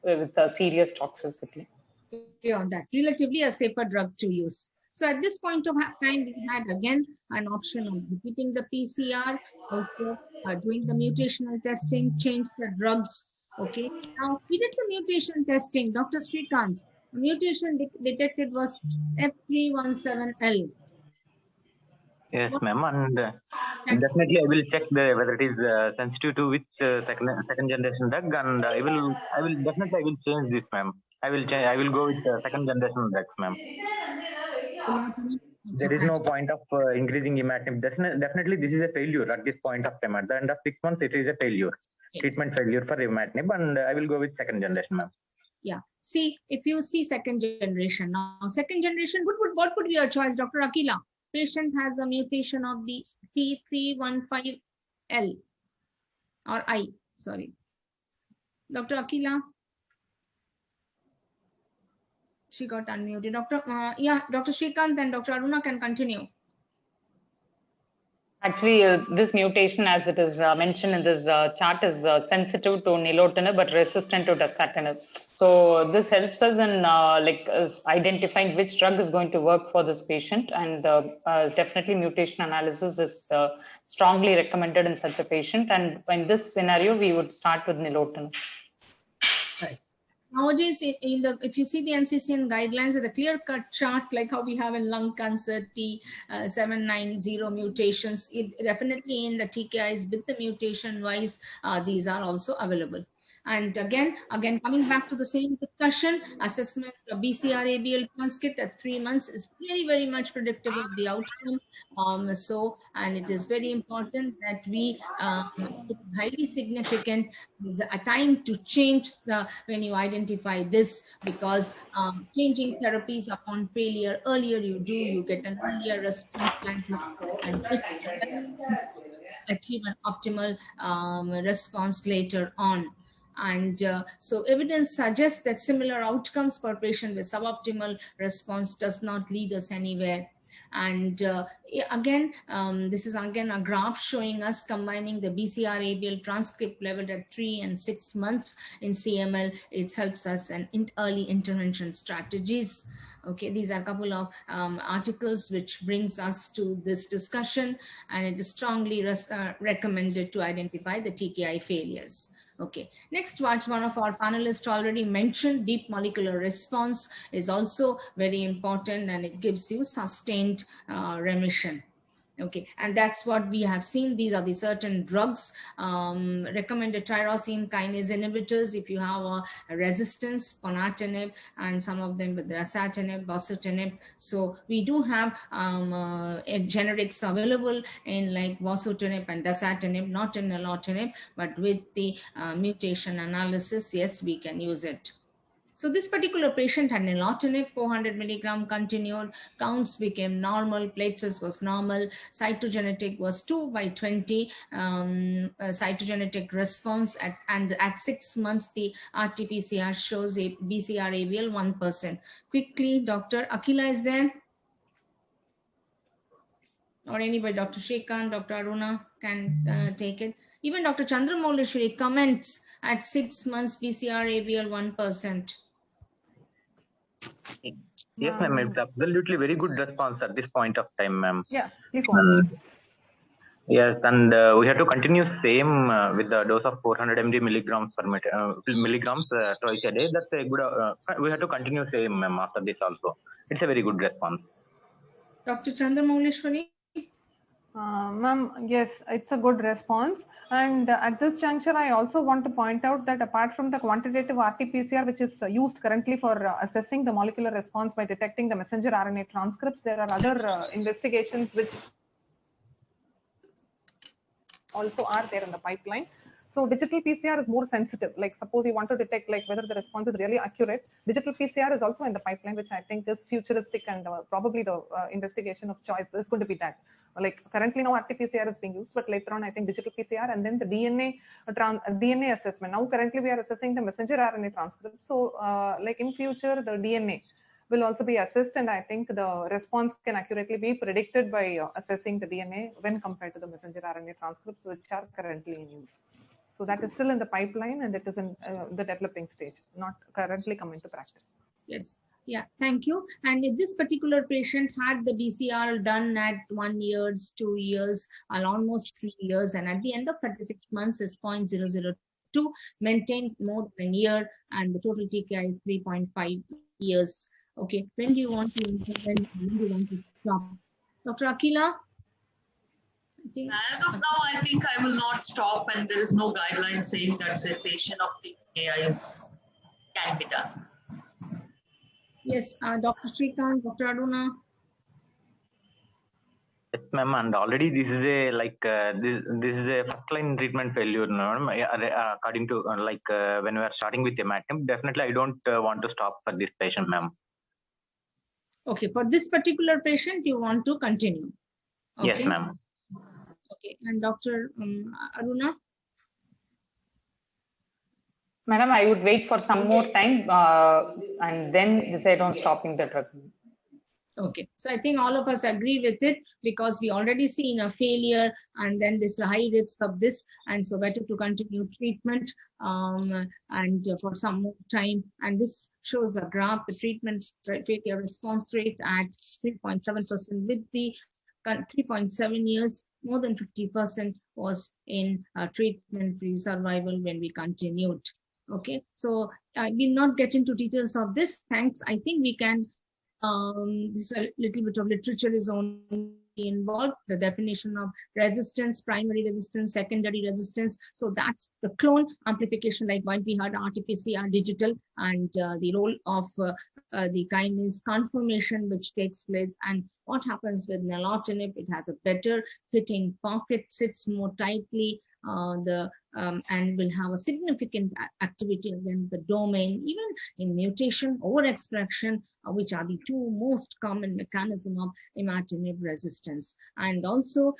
with a serious toxicity. On that, relatively a safer drug to use. So at this point of time, we had again an option of repeating the PCR, also doing the mutational testing, change the drugs. Okay, now we did the mutation testing. Dr. Srikanth, the mutation detected was F317L. Yes, ma'am, and definitely I will check whether it is sensitive to which second generation drug, and I will change this, ma'am. I will go with second generation drugs, ma'am. There is no point of increasing imatinib. Definitely this is a failure at this point of time. At the end of 6 months, it is a failure, treatment failure for imatinib, and I will go with second generation, ma'am. Yeah. See, if you see second generation now, second generation, what would be your choice, Dr. Akila? Patient has a mutation of the T315L or I, sorry. Dr. Akila? She got unmuted. Dr. Srikanth and Dr. Aruna can continue. Actually, this mutation, as it is mentioned in this chart, is sensitive to nilotinib but resistant to dasatinib. So this helps us in identifying which drug is going to work for this patient, and definitely mutation analysis is strongly recommended in such a patient. And in this scenario, we would start with nilotinib. Right. Nowadays, if you see the NCCN guidelines, the clear-cut chart, like how we have in lung cancer, T790 mutations, it definitely in the TKIs with the mutation-wise, these are also available. And again, coming back to the same discussion, assessment of BCR-ABL transcript at 3 months is very, very much predictive of the outcome. And it is very important that we, it is highly significant, there's a time to change when you identify this, because changing therapies upon failure, earlier you do, you get an earlier response time and achieve an optimal response later on. And so evidence suggests that similar outcomes for patients with suboptimal response does not lead us anywhere. And again, this is again a graph showing us combining the BCR-ABL transcript level at 3 and 6 months in CML. It helps us in early intervention strategies. Okay, these are a couple of articles which brings us to this discussion, and it is strongly recommended to identify the TKI failures. Okay, next one of our panelists already mentioned, deep molecular response is also very important, and it gives you sustained remission. Okay, and that's what we have seen. These are the certain drugs, recommended tyrosine kinase inhibitors if you have a resistance, ponatinib, and some of them with dasatinib, bosutinib. So we do have generics available in like bosutinib and dasatinib, not in nilotinib, but with the mutation analysis, yes, we can use it. So this particular patient had nilotinib, 400 milligram continued, counts became normal, platelets was normal, cytogenetic was 2/20, cytogenetic response and at 6 months, the RT-PCR shows a BCR-ABL 1%. Quickly, Dr. Akila is there? Or anybody, Dr. Shrikant, Dr. Aruna can take it. Even Dr. Chandramouleshwari comments at 6 months BCR-ABL 1%. Yes, ma'am. It's absolutely very good response at this point of time, ma'am. Yeah, please go on. Yes, and we have to continue same with the dose of 400 milligrams twice a day. That's a good. We have to continue same, ma'am, after this also. It's a very good response. Dr. Chandramouleshwari? Ma'am, yes, it's a good response. And at this juncture, I also want to point out that apart from the quantitative RT-PCR, which is used currently for assessing the molecular response by detecting the messenger RNA transcripts, there are other investigations which also are there in the pipeline. So digital PCR is more sensitive. Like suppose you want to detect like whether the response is really accurate. Digital PCR is also in the pipeline, which I think is futuristic and probably the investigation of choice is going to be that. Like currently now RT-PCR is being used, but later on I think digital PCR and then the DNA assessment. Now currently we are assessing the messenger RNA transcript. So like in future the DNA will also be assessed, and I think the response can accurately be predicted by assessing the DNA when compared to the messenger RNA transcripts which are currently in use. So that is still in the pipeline and it is in the developing stage, not currently come into practice. Yes. Yeah, thank you. And if this particular patient had the BCR done at 1 year, 2 years, or almost 3 years, and at the end of 36 months is 0.002, maintained more than a year, and the total TKI is 3.5 years. Okay, when do you want to intervene? When do you want to stop? Dr. Akila? As of now, I think I will not stop, and there is no guideline saying that cessation of TKIs can be done. Yes, Dr. Shrikant, Dr. Aruna. Yes, ma'am. And already this is a this is a first line treatment failure, ma'am. According to when we are starting with imatinib, definitely I don't want to stop for this patient, ma'am. Okay, for this particular patient, you want to continue. Okay. Yes, ma'am. Okay, and Dr. Aruna? Madam, I would wait for some more time and then decide on stopping the drug. Okay, so I think all of us agree with it because we already seen a failure and then there's a high risk of this, and so better to continue treatment and for some more time. And this shows a graph, the treatment failure response rate at 3.7% with the 3.7 years, more than 50% was in treatment-free survival when we continued. Okay, so I will not get into details of this. Thanks. I think we can, this a little bit of literature is only involved, the definition of resistance, primary resistance, secondary resistance. So that's the clone amplification, like what we heard, RT-PCR digital, and the role of the kinase conformation which takes place, and what happens with nilotinib. It has a better fitting pocket, sits more tightly, and will have a significant activity against the domain, even in mutation, overexpression, which are the two most common mechanism of imatinib resistance. And also,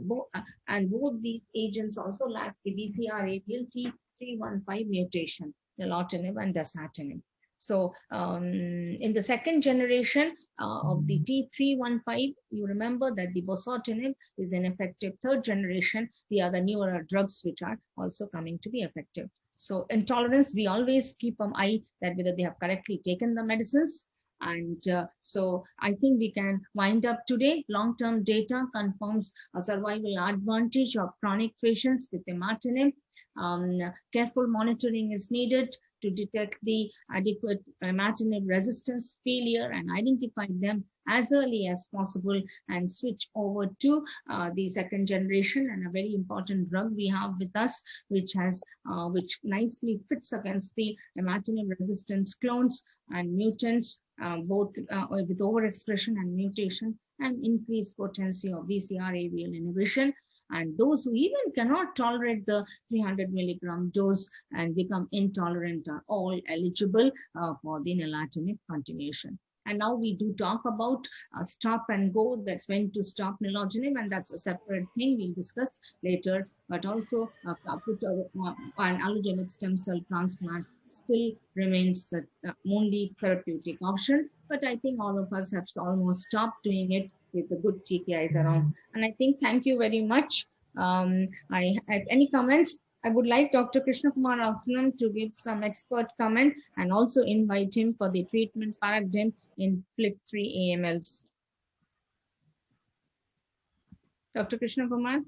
both these agents also lack the BCR-ABL T315 mutation, nilotinib and dasatinib. So in the second generation of the T315, you remember that the bosutinib is an effective third generation. The other newer drugs which are also coming to be effective. So intolerance, we always keep an eye that whether they have correctly taken the medicines, And so I think we can wind up today. Long-term data confirms a survival advantage of chronic patients with imatinib. Careful monitoring is needed to detect the adequate imatinib resistance failure and identify them as early as possible and switch over to the second generation and a very important drug we have with us, which nicely fits against the imatinib resistance clones and mutants, both with overexpression and mutation, and increased potency of BCR-ABL inhibition. And those who even cannot tolerate the 300 milligram dose and become intolerant are all eligible for the nilotinib continuation. And now we do talk about stop and go. That's when to stop nilotinib, and that's a separate thing we'll discuss later. But also an allogeneic stem cell transplant still remains the only therapeutic option. But I think all of us have almost stopped doing it with the good TKIs around. And I think, thank you very much. I have any comments? I would like Dr. Krishna Kumar Attanam to give some expert comment and also invite him for the treatment paradigm in FLT3 AMLs. Dr. Krishna Kumar?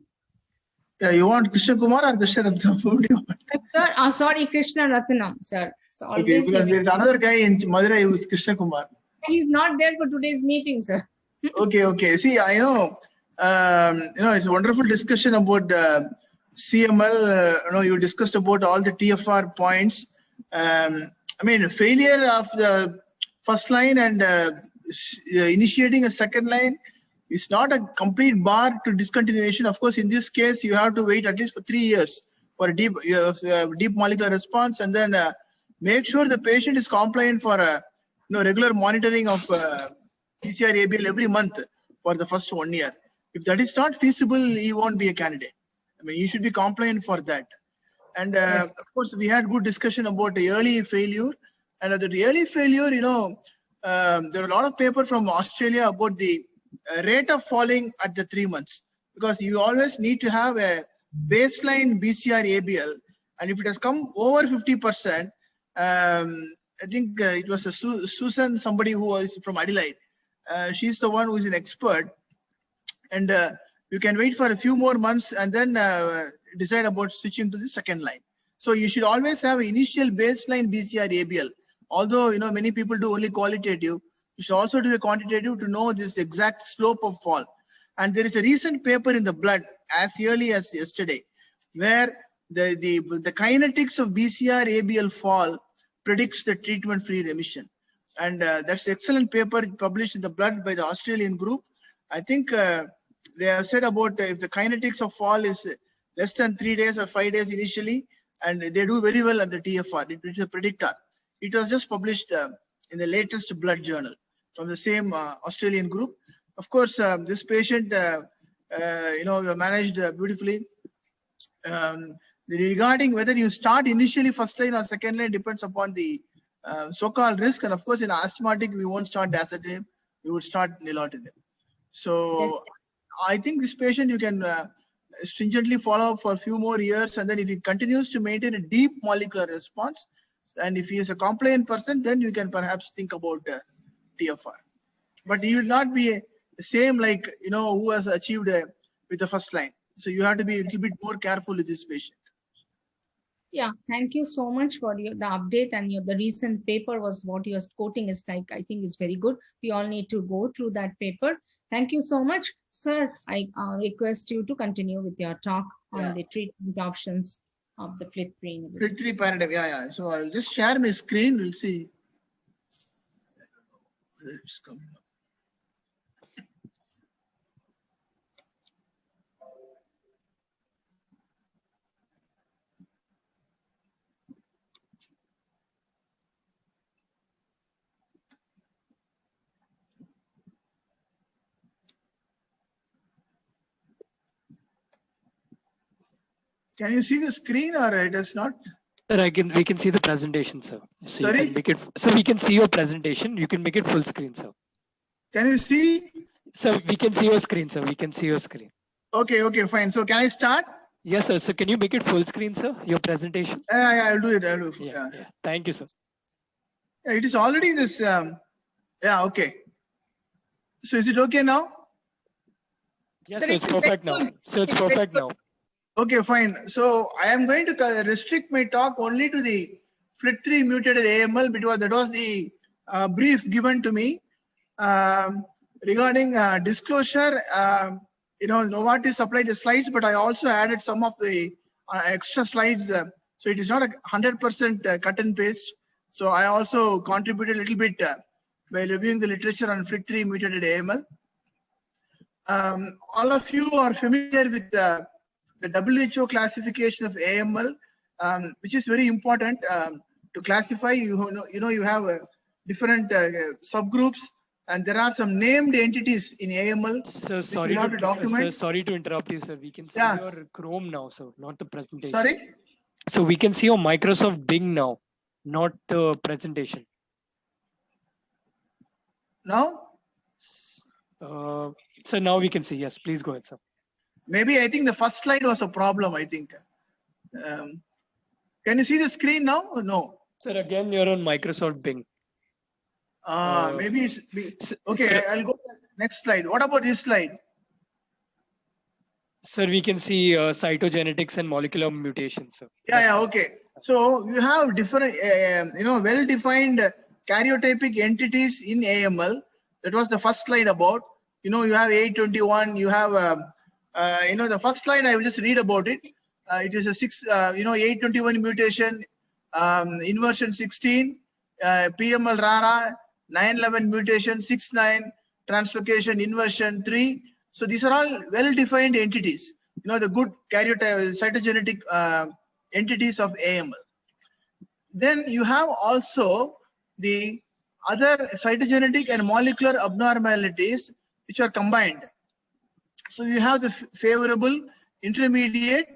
Yeah, you want Krishna Kumar or Krishna Ratnam? Who do you want? Sir, sorry, Krishna Ratnam, sir. So okay, because there's another guy in Madurai who is Krishna Kumar. He's not there for today's meeting, sir. Okay. See, I know, it's a wonderful discussion about the CML. You discussed about all the TFR points. I mean, failure of the first line and initiating a second line is not a complete bar to discontinuation. Of course, in this case, you have to wait at least for 3 years for a deep molecular response, and then make sure the patient is compliant for regular monitoring of BCR-ABL every month for the first 1 year. If that is not feasible, he won't be a candidate. I mean, you should be compliant for that. And yes. Of course, we had good discussion about the early failure. And at the early failure, there are a lot of paper from Australia about the rate of falling at the 3 months, because you always need to have a baseline BCR-ABL. And if it has come over 50%, I think it was Susan, somebody who was from Adelaide. She's the one who is an expert. And you can wait for a few more months and then decide about switching to the second line. So you should always have an initial baseline BCR-ABL. Although, many people do only qualitative, you should also do a quantitative to know this exact slope of fall. And there is a recent paper in the Blood as early as yesterday, where the kinetics of BCR-ABL fall predicts the treatment-free remission. And that's an excellent paper published in the Blood by the Australian group. I think they have said about if the kinetics of fall is less than 3 days or 5 days initially, and they do very well at the TFR, it is a predictor. It was just published in the latest Blood journal from the same Australian group. Of course, this patient, managed beautifully. Regarding whether you start initially first line or second line depends upon the so-called risk. And of course, in asthmatic, we won't start dasatinib, we would start nilotinib. So yes. I think this patient you can stringently follow up for a few more years, and then if he continues to maintain a deep molecular response, and if he is a compliant person, then you can perhaps think about TFR. But he will not be the same like who has achieved with the first line. So you have to be a little bit more careful with this patient. Yeah, thank you so much for the update, and the recent paper was what you're quoting is I think is very good. We all need to go through that paper. Thank you so much, sir. I request you to continue with your talk on the treatment options of the FLT3 inhibitors. FLT3 paradigm, yeah. So I'll just share my screen. We'll see whether it's coming up. Can you see the screen or it is not? Sir, we can see the presentation, sir. So sorry? We can see your presentation. You can make it full screen, sir. Can you see? Sir, we can see your screen, sir. We can see your screen. Okay, fine. So can I start? Yes, sir. So can you make it full screen, sir? Your presentation? Yeah, I'll do it. Yeah. Thank you, sir. It is already this Yeah, okay. So is it okay now? Yes, Sir, so it's very perfect now. good. So it's It's very perfect good. now. Okay, fine. So I am going to restrict my talk only to the FLT3 mutated AML because that was the brief given to me regarding disclosure. Novartis supplied the slides, but I also added some of the extra slides. So it is not a 100% cut and paste. So I also contributed a little bit by reviewing the literature on FLT3 mutated AML. All of you are familiar with the WHO classification of AML, which is very important to classify. You have different subgroups, and there are some named entities in AML. Sir, which sorry you have to to document. sir, sorry to interrupt you, sir. We can see Yeah. your Chrome now, sir, not the presentation. Sorry? So we can see your Microsoft Bing now, not the presentation. Now? So now we can see. Yes, please go ahead, sir. Maybe I think the first slide was a problem, I think. Can you see the screen now or no? Sir, again, you're on Microsoft Bing. Maybe it's okay. Sir, I'll go to the next slide. What about this slide? Sir, we can see cytogenetics and molecular mutations, sir. Yeah, okay. So you have different, well-defined karyotypic entities in AML. That was the first slide about. You have 821. You have, the first slide. I will just read about it. It is a 821 mutation, inversion 16, PML RARA, 911 mutation 69, translocation inversion 3. So these are all well-defined entities. The good karyotype cytogenetic entities of AML. Then you have also the other cytogenetic and molecular abnormalities which are combined. So you have the favorable, intermediate,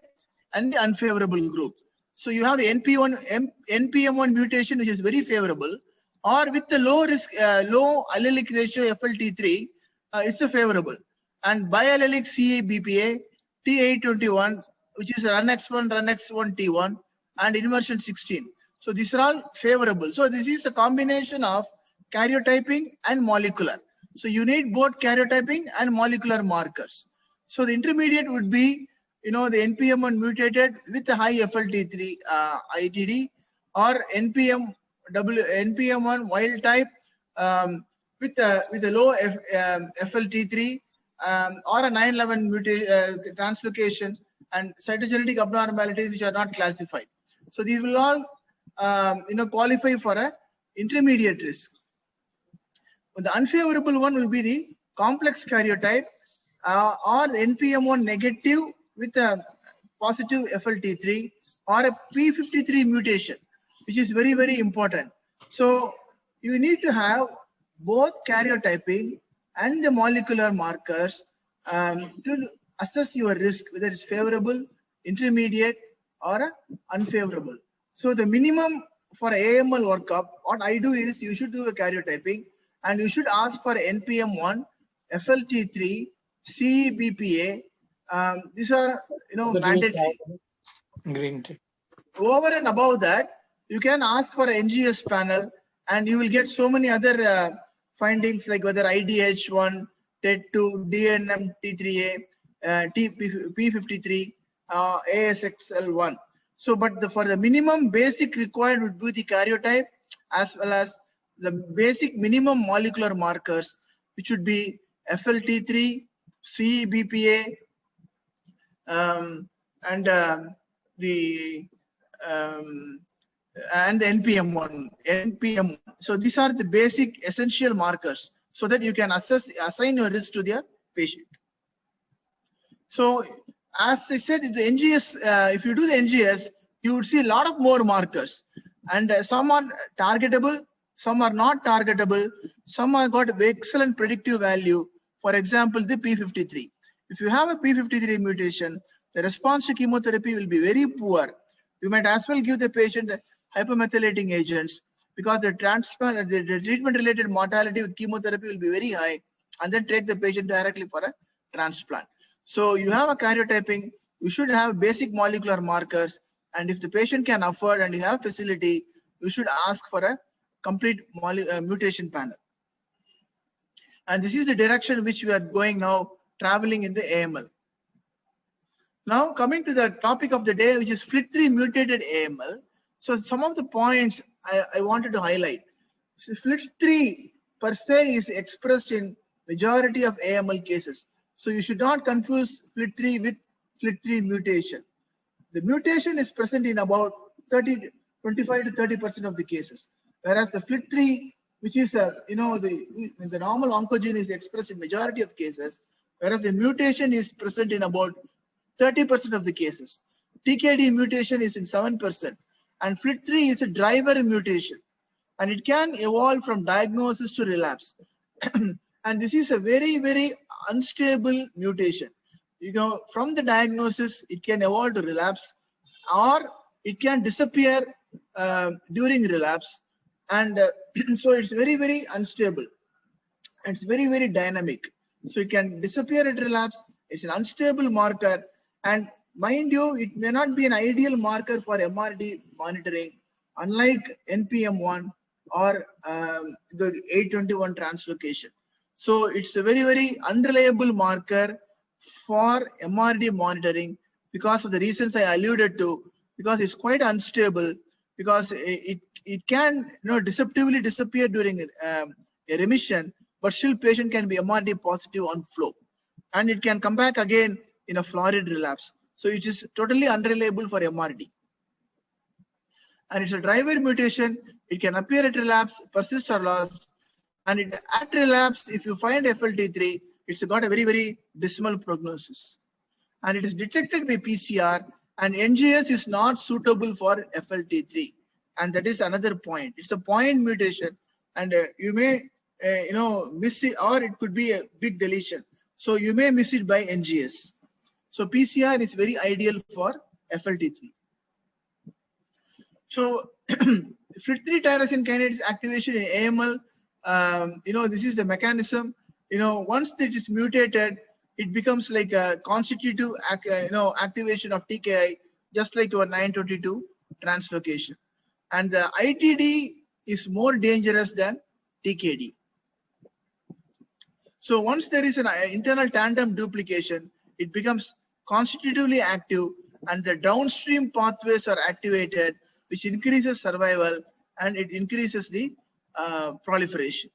and the unfavorable group. So you have the NPM1 mutation, which is very favorable, or with the low risk, low allelic ratio FLT3, it's a favorable. And biallelic CA-BPA, T821, which is RUNX1, RUNX1T1, and inversion 16. So these are all favorable. So this is a combination of karyotyping and molecular. So you need both karyotyping and molecular markers. So the intermediate would be, the NPM1 mutated with a high FLT3 ITD, or NPM1 wild type with a low FLT3 or a 911 mutation translocation and cytogenetic abnormalities which are not classified. So these will all qualify for a intermediate risk. But the unfavorable one will be the complex karyotype or NPM1 negative with a positive FLT3 or a P53 mutation, which is very, very important. So you need to have both karyotyping and the molecular markers to assess your risk, whether it's favorable, intermediate, or unfavorable. So the minimum for AML workup, what I do is you should do a karyotyping and you should ask for NPM1, FLT3, CE-BPA. These are mandatory. Green tea. Over and above that, you can ask for an NGS panel and you will get so many other findings like whether IDH1, TET2, DNM, T3A, P53, ASXL1. So, but for the minimum basic required would be the karyotype as well as the basic minimum molecular markers, which would be FLT3, CE-BPA, and the NPM1. So these are the basic essential markers so that you can assign your risk to their patient. So as I said, the NGS, if you do the NGS, you would see a lot of more markers, and some are targetable, some are not targetable, some have got excellent predictive value. For example, the P53. If you have a P53 mutation, the response to chemotherapy will be very poor. You might as well give the patient hypomethylating agents because the treatment-related mortality with chemotherapy will be very high, and then take the patient directly for a transplant. So you have a karyotyping, you should have basic molecular markers, and if the patient can afford and you have facility, you should ask for a complete mutation panel. And this is the direction which we are going now, traveling in the AML. Now coming to the topic of the day, which is FLT3 mutated AML. So some of the points I wanted to highlight. So FLT3 per se is expressed in majority of AML cases. So you should not confuse FLT3 with FLT3 mutation. The mutation is present in about 25 to 30% of the cases, whereas the FLT3, which is the normal oncogene, is expressed in majority of cases, whereas the mutation is present in about 30% of the cases. TKD mutation is in 7%, and FLT3 is a driver mutation, and it can evolve from diagnosis to relapse. And this is a very, very unstable mutation. From the diagnosis, it can evolve to relapse, or it can disappear during relapse. And so it's very, very unstable. It's very, very dynamic. So it can disappear at relapse. It's an unstable marker. And mind you, it may not be an ideal marker for MRD monitoring, unlike NPM1 or the 821 translocation. So it's a very, very unreliable marker for MRD monitoring because of the reasons I alluded to, because it's quite unstable, because it can deceptively disappear during a remission, but still patient can be MRD positive on flow, and it can come back again in a florid relapse. So it is totally unreliable for MRD. And it's a driver mutation. It can appear at relapse, persist or lost, and at relapse, if you find FLT3, it's got a very, very dismal prognosis. And it is detected by PCR, and NGS is not suitable for FLT3. And that is another point. It's a point mutation, and you may miss it, or it could be a big deletion. So you may miss it by NGS. So PCR is very ideal for FLT3. So FLT3 tyrosine kinase activation in AML, this is the mechanism. Once it is mutated, it becomes like a constitutive activation of TKI, just like your 922 translocation. And the ITD is more dangerous than TKD. So once there is an internal tandem duplication, it becomes constitutively active, and the downstream pathways are activated, which increases survival, and it increases the proliferation.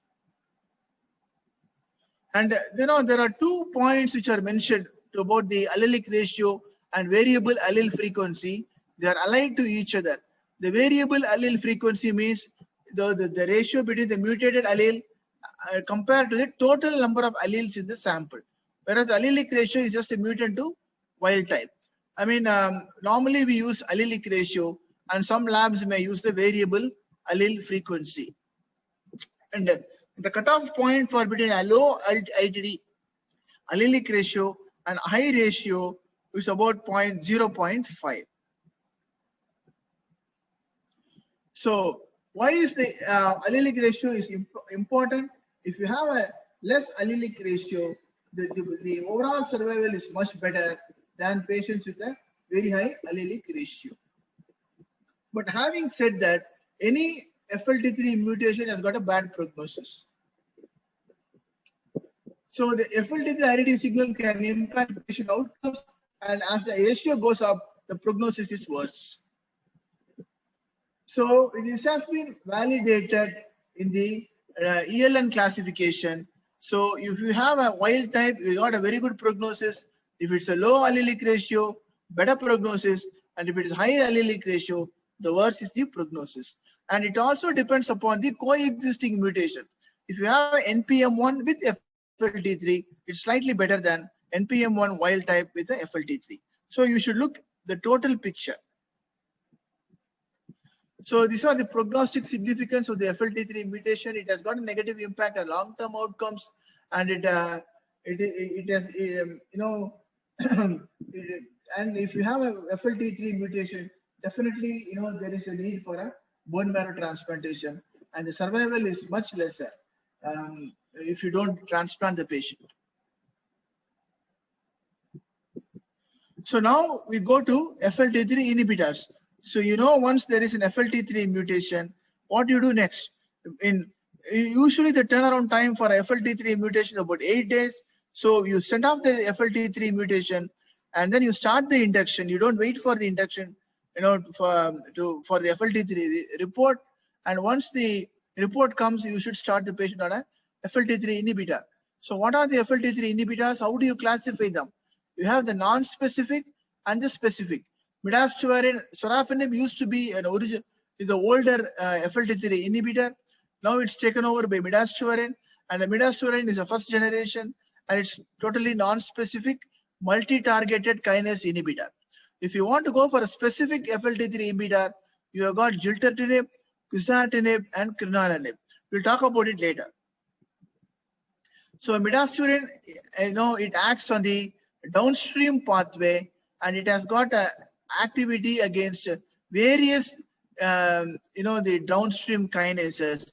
And there are 2 points which are mentioned about the allelic ratio and variable allele frequency. They are allied to each other. The variable allele frequency means the ratio between the mutated allele compared to the total number of alleles in the sample, whereas the allelic ratio is just a mutant to wild type. I mean, normally we use allelic ratio, and some labs may use the variable allele frequency. And the cutoff point for between a low ITD allelic ratio and high ratio is about 0.5. So why is the allelic ratio is important? If you have a less allelic ratio, the overall survival is much better than patients with a very high allelic ratio. But having said that, any FLT3 mutation has got a bad prognosis. So the FLT3 ITD signal can impact patient outcomes, and as the ratio goes up, the prognosis is worse. So this has been validated in the ELN classification. So if you have a wild type, you got a very good prognosis. If it's a low allelic ratio, better prognosis. And if it is high allelic ratio, the worse is the prognosis. And it also depends upon the coexisting mutation. If you have NPM1 with FLT3, it's slightly better than NPM1 wild type with the FLT3. So you should look the total picture. So these are the prognostic significance of the FLT3 mutation. It has got a negative impact on long-term outcomes, and it has and if you have a FLT3 mutation, definitely there is a need for a bone marrow transplantation, and the survival is much lesser if you don't transplant the patient. So now we go to FLT3 inhibitors. So once there is an FLT3 mutation, what do you do next? In usually the turnaround time for FLT3 mutation is about 8 days. So you send off the FLT3 mutation and then you start the induction. You don't wait for the induction, for the FLT3 report. And once the report comes, you should start the patient on a FLT3 inhibitor. So what are the FLT3 inhibitors? How do you classify them? You have the non-specific and the specific. Midazolam, sorafenib used to be an origin, the older FLT3 inhibitor. Now it's taken over by midazolam, and the midazolam is a first generation, and it's totally non-specific, multi-targeted kinase inhibitor. If you want to go for a specific FLT3 inhibitor, you have got gilteritinib, quizartinib, and crenolanib. We'll talk about it later. So midazolam, it acts on the downstream pathway, and it has got a activity against various, the downstream kinases.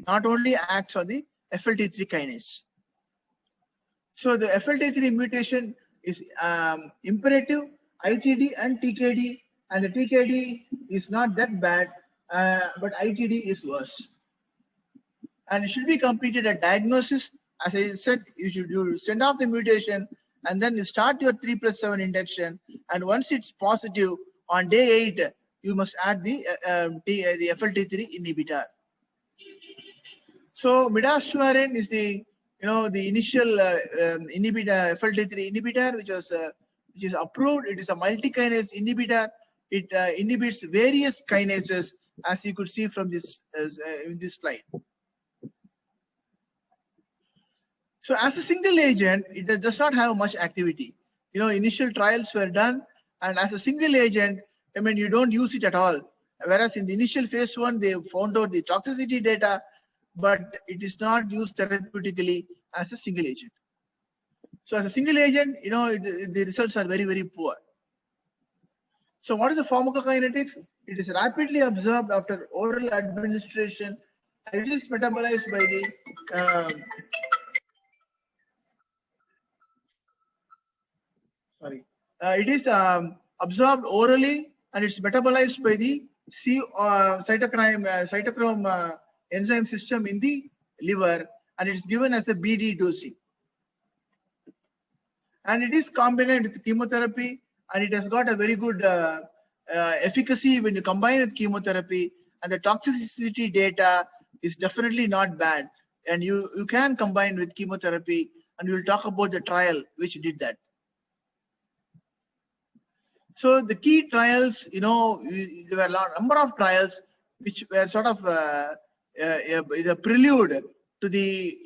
Not only acts on the FLT3 kinase. So the FLT3 mutation is imperative, ITD and TKD, and the TKD is not that bad, but ITD is worse. And it should be completed at diagnosis. As I said, you send off the mutation and then you start your 3+7 induction. And once it's positive on day 8, you must add the FLT3 inhibitor. So midazolam is the initial inhibitor, FLT3 inhibitor, which is approved. It is a multi-kinase inhibitor. It inhibits various kinases, as you could see from this in this slide. So as a single agent, it does not have much activity. Initial trials were done, and as a single agent, you don't use it at all. Whereas in the initial phase 1, they found out the toxicity data, but it is not used therapeutically as a single agent. So as a single agent, the results are very, very poor. So what is the pharmacokinetics? It is rapidly absorbed after oral administration, and it is metabolized by the it is absorbed orally, and it's metabolized by the cytochrome enzyme system in the liver, and it's given as a BD dosing. And it is combined with chemotherapy, and it has got a very good efficacy when you combine with chemotherapy, and the toxicity data is definitely not bad. And you can combine with chemotherapy, and we'll talk about the trial which did that. So the key trials, there were a number of trials which were sort of the prelude to the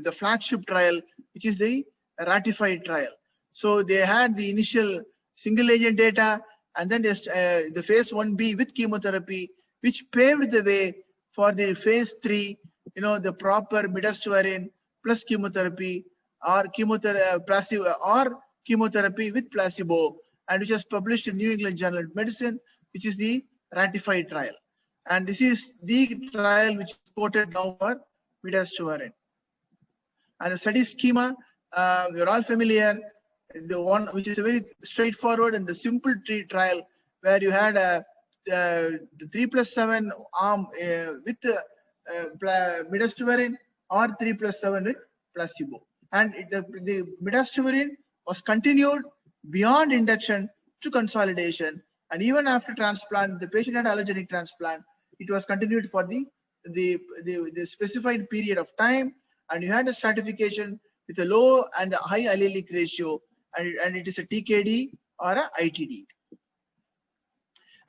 the flagship trial, which is the ratified trial. So they had the initial single agent data, and then the phase 1B with chemotherapy, which paved the way for the phase 3, the proper midazolam plus chemotherapy or chemotherapy with placebo, and which was published in New England Journal of Medicine, which is the ratified trial. And this is the trial which is quoted now for midazolam. And the study schema, you're all familiar. The one which is a very straightforward and the simple trial, where you had the 3+7 arm with midazolam or 3+7 with placebo. And the midazolam was continued beyond induction to consolidation, and even after transplant, the patient had allogeneic transplant, it was continued for the specified period of time, and you had a stratification with a low and a high allelic ratio, and it is a TKD or a ITD.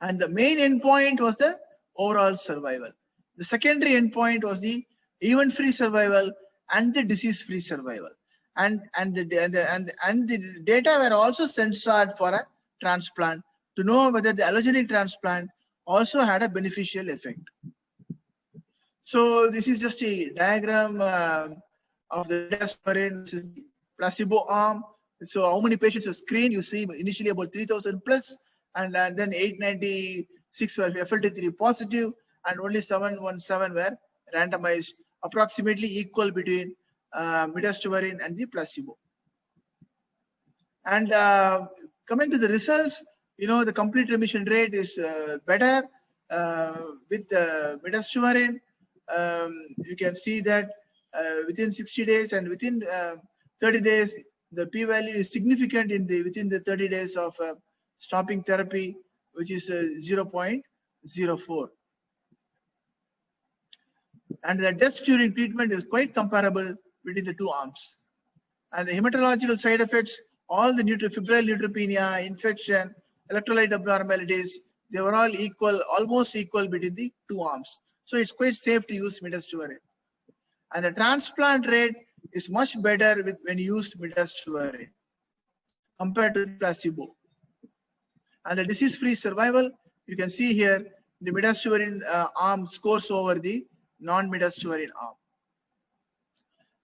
And the main endpoint was the overall survival. The secondary endpoint was the event-free survival and the disease-free survival. And the data were also censored for a transplant to know whether the allogeneic transplant also had a beneficial effect. So this is just a diagram of the placebo arm. So how many patients were screened? You see initially about 3,000 plus, and then 896 were FLT3 positive, and only 717 were randomized, approximately equal between midazolam and the placebo. And coming to the results, the complete remission rate is better with midazolam, you can see that within 60 days and within 30 days, the p-value is significant within the 30 days of stopping therapy, which is 0.04. And the deaths during treatment is quite comparable between the two arms. And the hematological side effects, all the febrile neutropenia, infection, electrolyte abnormalities, they were all equal, almost equal between the two arms. So it's quite safe to use midostaurin. And the transplant rate is much better when you use midostaurin compared to placebo. And the disease-free survival, you can see here, the midostaurin arm scores over the non-midostaurin arm.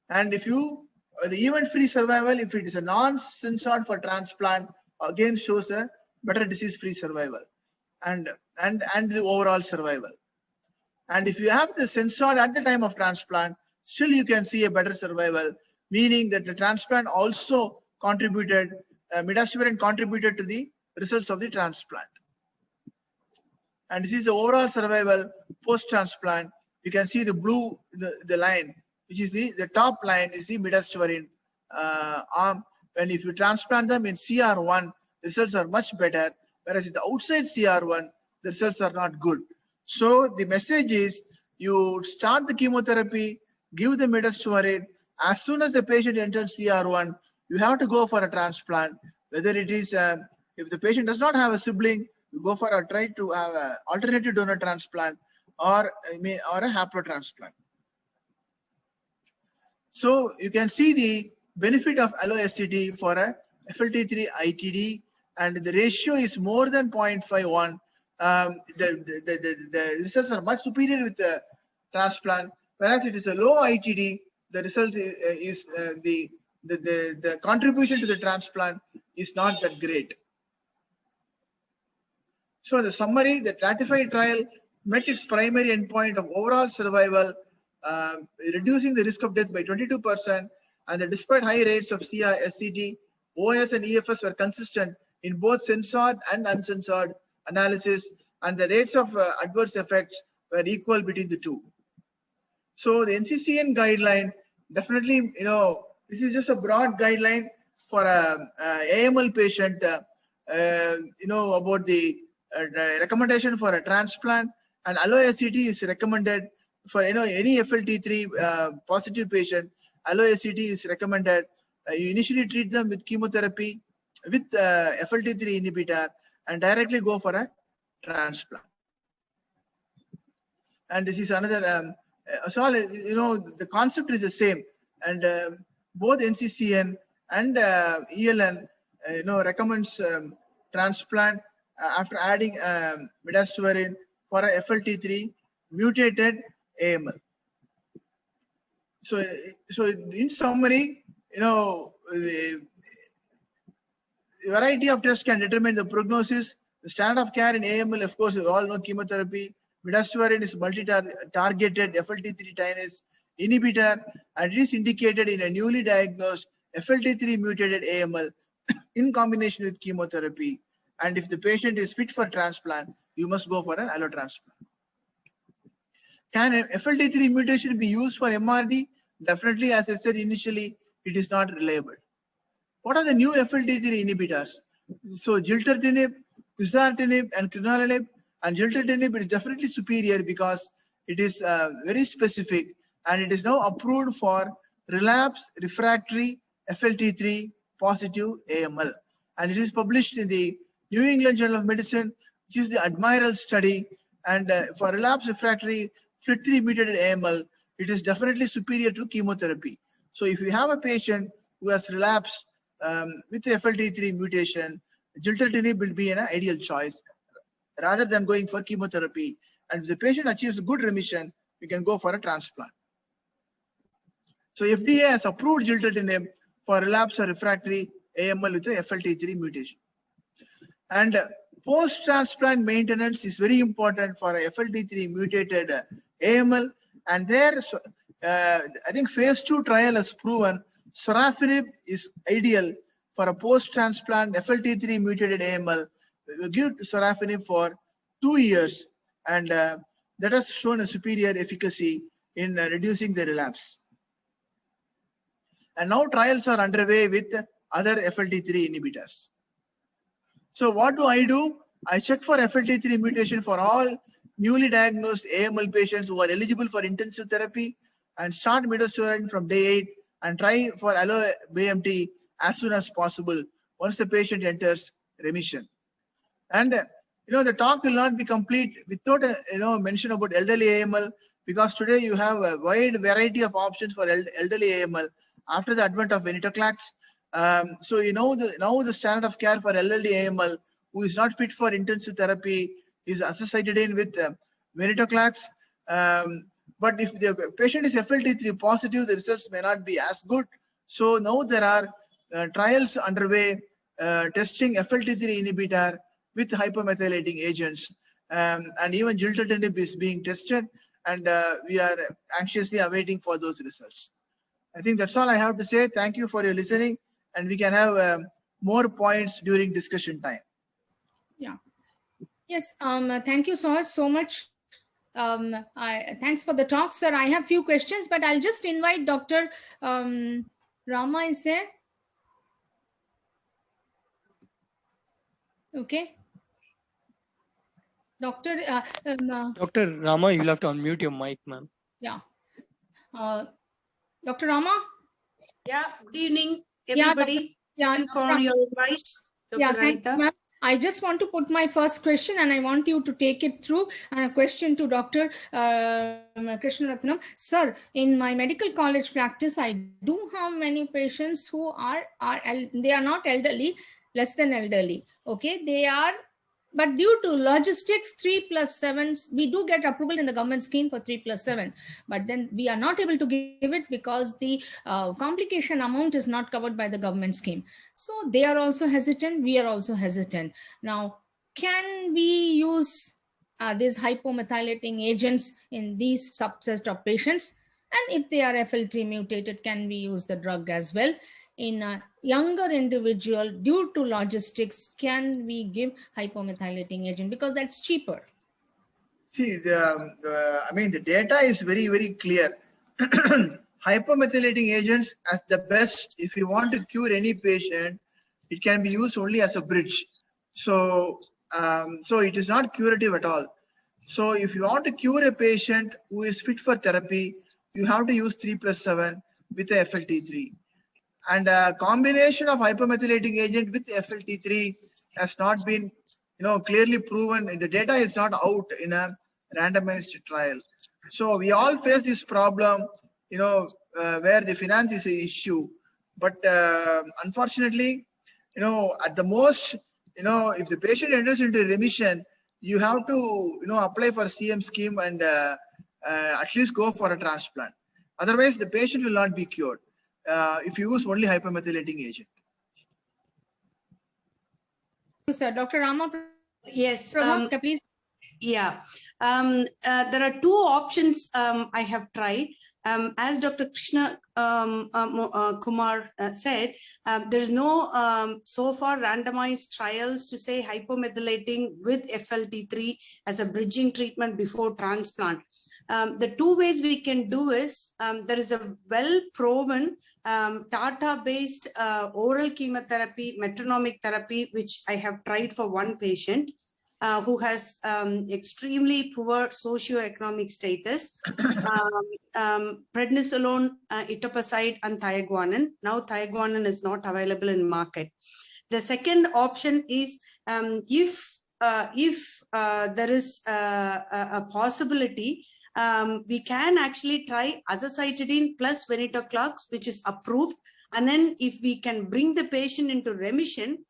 And if you, the event-free survival, if it is a non-censored for transplant, again shows a better disease-free survival and the overall survival. And if you have the censored at the time of transplant, still you can see a better survival, meaning that the transplant also contributed, midostaurin contributed to the results of the transplant. And this is the overall survival post-transplant. You can see the blue, the line, which is the top line is the midostaurin arm. When if you transplant them in CR1, the results are much better, whereas in the outside CR1, the results are not good. So the message is you start the chemotherapy, give the midostaurin. As soon as the patient enters CR1, you have to go for a transplant. Whether it is, if the patient does not have a sibling, you go for try to have an alternative donor transplant or a haplotransplant. So you can see the benefit of allo-SCT for a FLT3 ITD, and the ratio is more than 0.51. The results are much superior with the transplant, whereas it is a low ITD, the result is the contribution to the transplant is not that great. So the summary, the TRATIFY trial met its primary endpoint of overall survival, reducing the risk of death by 22%, and despite high rates of CR-SCT, OS and EFS were consistent in both censored and uncensored analysis, and the rates of adverse effects were equal between the two. So the NCCN guideline, definitely, this is just a broad guideline for a AML patient, about the recommendation for a transplant, and allo-SCT is recommended for any FLT3 positive patient. Allo-SCT is recommended. You initially treat them with chemotherapy with FLT3 inhibitor and directly go for a transplant. And this is another, the concept is the same, and both NCCN and ELN, recommends transplant after adding midostaurin for a FLT3 mutated AML. So in summary, the variety of tests can determine the prognosis. The standard of care in AML, of course, we all know chemotherapy. Midostaurin is multi-targeted FLT3 kinase inhibitor, and it is indicated in a newly diagnosed FLT3 mutated AML in combination with chemotherapy. And if the patient is fit for transplant, you must go for an allotransplant. Can FLT3 mutation be used for MRD? Definitely, as I said initially, it is not reliable. What are the new FLT3 inhibitors? So gilteritinib, quizartinib, and crenolanib. And gilteritinib is definitely superior because it is very specific, and it is now approved for relapse refractory FLT3 positive AML. And it is published in the New England Journal of Medicine, which is the Admiral study. And for relapse refractory FLT3 mutated AML, it is definitely superior to chemotherapy. So if you have a patient who has relapsed with the FLT3 mutation, gilteritinib will be an ideal choice rather than going for chemotherapy. And if the patient achieves good remission, we can go for a transplant. So FDA has approved gilteritinib for relapse or refractory AML with the FLT3 mutation. And post-transplant maintenance is very important for a FLT3 mutated AML. And there, I think phase 2 trial has proven sorafenib is ideal for a post-transplant FLT3 mutated AML. We give sorafenib for 2 years, and that has shown a superior efficacy in reducing the relapse. And now trials are underway with other FLT3 inhibitors. So what do? I check for FLT3 mutation for all newly diagnosed AML patients who are eligible for intensive therapy and start midostaurin from day 8 and try for allo-BMT as soon as possible once the patient enters remission. And the talk will not be complete without mention about elderly AML, because today you have a wide variety of options for elderly AML after the advent of venetoclax. So now the standard of care for elderly AML who is not fit for intensive therapy is azacitidine with venetoclax. But if the patient is FLT3 positive, the results may not be as good. So now there are trials underway testing FLT3 inhibitor with hypomethylating agents, and even gilteritinib is being tested, and we are anxiously awaiting for those results. I think that's all I have to say. Thank you for your listening, and we can have more points during discussion time. Yeah. Yes. Thank you so much. Thanks for the talk, sir. I have few questions, but I'll just invite Dr. Rama is there. Okay. Dr. Dr. Rama, you'll have to unmute your mic, ma'am. Yeah. Dr. Rama? Yeah, good evening, everybody. Thank you for your advice, Dr. Anita. I just want to put my first question, and I want you to take it through. And a question to Dr. Krishnaratnam. Sir, in my medical college practice, I do have many patients who they are not elderly, less than elderly. Okay, they are, but due to logistics, 3+7, we do get approval in the government scheme for 3+7, but then we are not able to give it because the complication amount is not covered by the government scheme. So they are also hesitant. We are also hesitant. Now, can we use these hypomethylating agents in these subset of patients? And if they are FLT mutated, can we use the drug as well? In a younger individual, due to logistics, can we give hypomethylating agent because that's cheaper? See, the data is very, very clear. Hypomethylating agents as the best. If you want to cure any patient, it can be used only as a bridge. So, so it is not curative at all. So if you want to cure a patient who is fit for therapy, you have to use 3+7 with the FLT3. And a combination of hypomethylating agent with FLT3 has not been, clearly proven. The data is not out in a randomized trial. So we all face this problem, where the finance is an issue. But unfortunately, at the most, if the patient enters into remission, you have to, apply for CM scheme and at least go for a transplant. Otherwise, the patient will not be cured if you use only hypomethylating agent. Sir, Dr. Rama. Yes, please. Yeah, there are two options I have tried. As Dr. Krishna Kumar said, there's no so far randomized trials to say hypomethylating with FLT3 as a bridging treatment before transplant. The two ways we can do is, there is a well-proven Tata-based oral chemotherapy, metronomic therapy, which I have tried for one patient who has extremely poor socioeconomic status, prednisolone, etoposide, and thiaguanin. Now thiaguanin is not available in market. The second option is if there is a possibility, we can actually try azacitidine plus venetoclax, which is approved. And then if we can bring the patient into remission,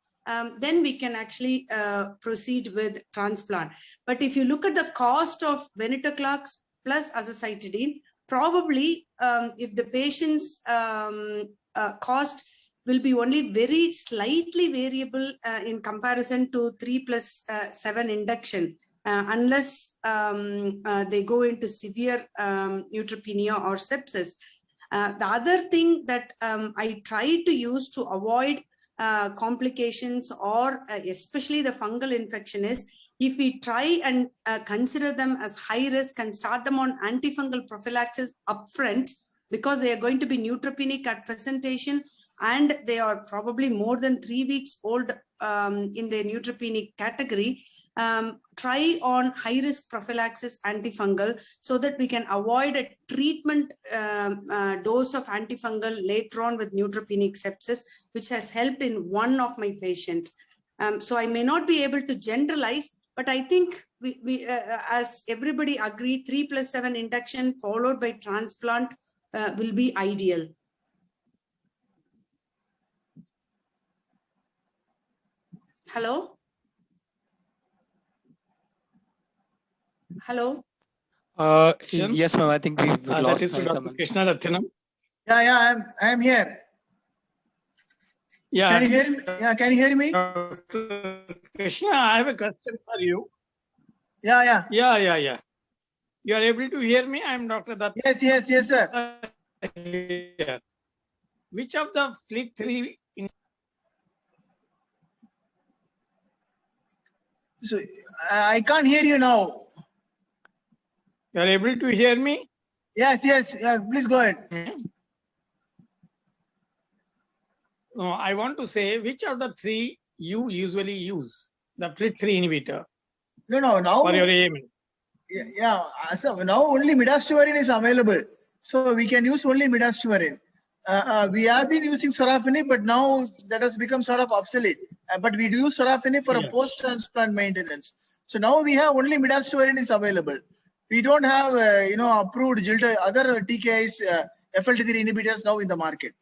then we can actually proceed with transplant. But if you look at the cost of venetoclax plus azacitidine, probably if the patient's cost will be only very slightly variable in comparison to 3+7 induction, unless they go into severe neutropenia or sepsis. The other thing that I try to use to avoid complications or especially the fungal infection is if we try and consider them as high risk and start them on antifungal prophylaxis upfront, because they are going to be neutropenic at presentation and they are probably more than 3 weeks old in the neutropenic category, try on high risk prophylaxis antifungal so that we can avoid a treatment dose of antifungal later on with neutropenic sepsis, which has helped in one of my patients. So I may not be able to generalize, but I think we as everybody agree, 3+7 induction followed by transplant will be ideal. Hello? Hello? Yes, ma'am. I think we've lost That is to Sanita, Dr. ma'am. Krishna Rathinam. Yeah, I am here. Yeah. Can you hear me? Yeah, can you hear me? Dr. Krishna, I have a question for you. Yeah. Yeah. You are able to hear me? I am Dr. Datta. Yes, sir. Here. Which of the FLT3 So I can't hear you now. you are able to hear me? Yes. Yeah, please go ahead. No, I want to say which of the 3 you usually use the FLT3 inhibitor No, now. for your AML. Yeah. So now only midostaurin is available, so we can use only midostaurin. We have been using sorafenib, but now that has become sort of obsolete. But we do use sorafenib for a post-transplant maintenance. So now we have only midostaurin is available. We don't have approved other TKIs, FLT3 inhibitors now in the market.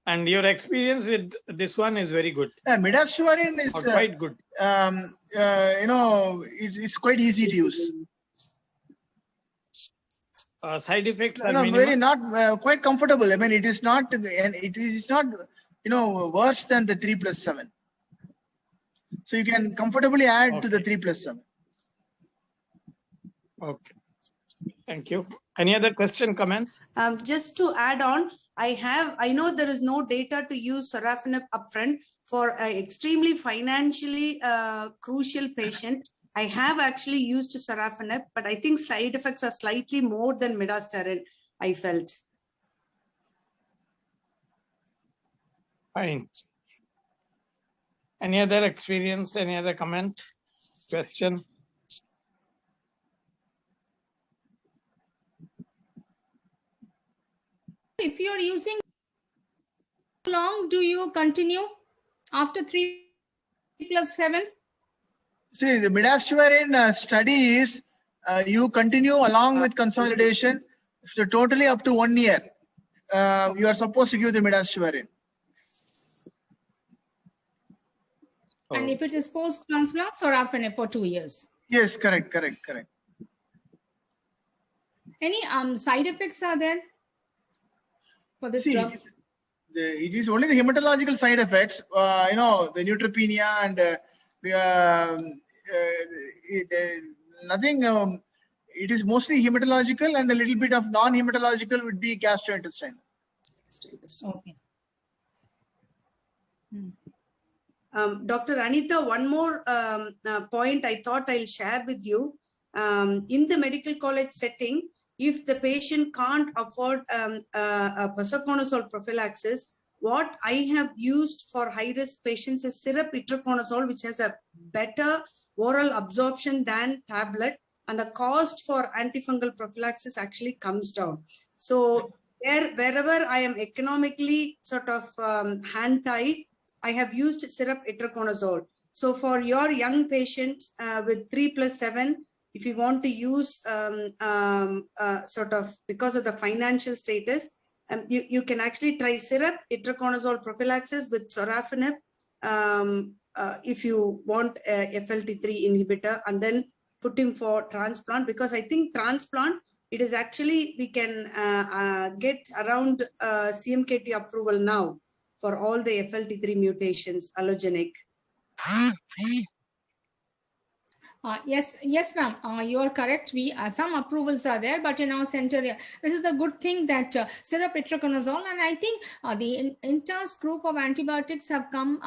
And your experience with this one is very good. Midostaurin is quite good. It's quite easy to use. Side effects are very not quite comfortable. I mean, it is not, and it is not, worse than the 3+7. So you can comfortably add to the 3+7. Okay. Thank you. Any other question, comments? Just to add on, I know there is no data to use sorafenib upfront for an extremely financially crucial patient. I have actually used sorafenib, but I think side effects are slightly more than midostaurin, I felt. Fine. Any other experience, any other comment, question? If you're using, how long do you continue after 3+7? See, the midostaurin study is you continue along with consolidation, so totally up to 1 year. You are supposed to give the midostaurin. And if it is post-transplant, sorafenib for 2 years. Yes, correct. Any side effects are there for this drug? It is only the hematological side effects, the neutropenia and nothing. It is mostly hematological and a little bit of non-hematological with the gastrointestinal. Okay. Dr. Anita, one more point I thought I'll share with you. In the medical college setting, if the patient can't afford a posaconazole prophylaxis, what I have used for high-risk patients is syrup itraconazole, which has a better oral absorption than tablet, and the cost for antifungal prophylaxis actually comes down. So wherever I am economically sort of hand-tied, I have used syrup itraconazole. So for your young patient with 3+7, if you want to use sort of because of the financial status, you can actually try syrup itraconazole prophylaxis with sorafenib if you want a FLT3 inhibitor, and then put him for transplant, because I think transplant, it is actually, we can get around CMKT approval now for all the FLT3 mutations, allogenic. Yes, ma'am. You are correct. We some approvals are there, but in our center, this is the good thing that syrup itraconazole, and I think the Intas group of antibiotics have come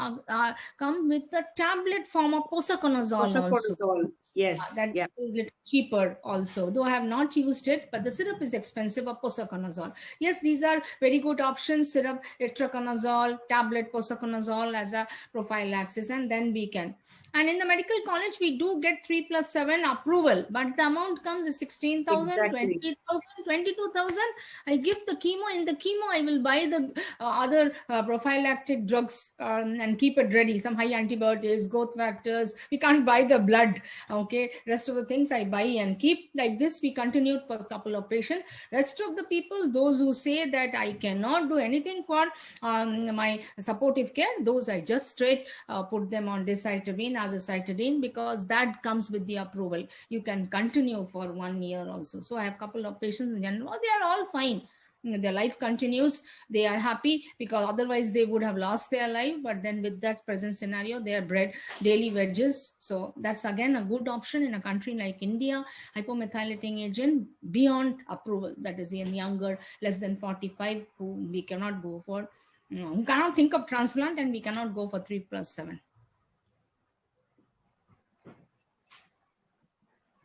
with the tablet form of posaconazole also. Posaconazole. Yes. That Yeah. is a little cheaper also, though I have not used it, but the syrup is expensive of posaconazole. Yes, these are very good options: syrup itraconazole, tablet posaconazole as a prophylaxis, and then we can. And in the medical college, we do get 3+7 approval, but the amount comes is 16,000, Exactly. 20,000, 22,000. I give the chemo. In the chemo, I will buy the other prophylactic drugs and keep it ready. Some high antibiotics, growth factors. We can't buy the blood. Okay, rest of the things I buy and keep. Like this, we continued for a couple of patients. Rest of the people, those who say that I cannot do anything for my supportive care, those I just straight put them on decitabine, azacitidine, because that comes with the approval. You can continue for 1 year also. So I have a couple of patients in general. They are all fine. Their life continues. They are happy because otherwise they would have lost their life. But then with that present scenario, they are bred daily wedges. So that's again a good option in a country like India. Hypomethylating agent beyond approval, that is in younger, less than 45, who we cannot go for, who cannot think of transplant, and we cannot go for 3+7.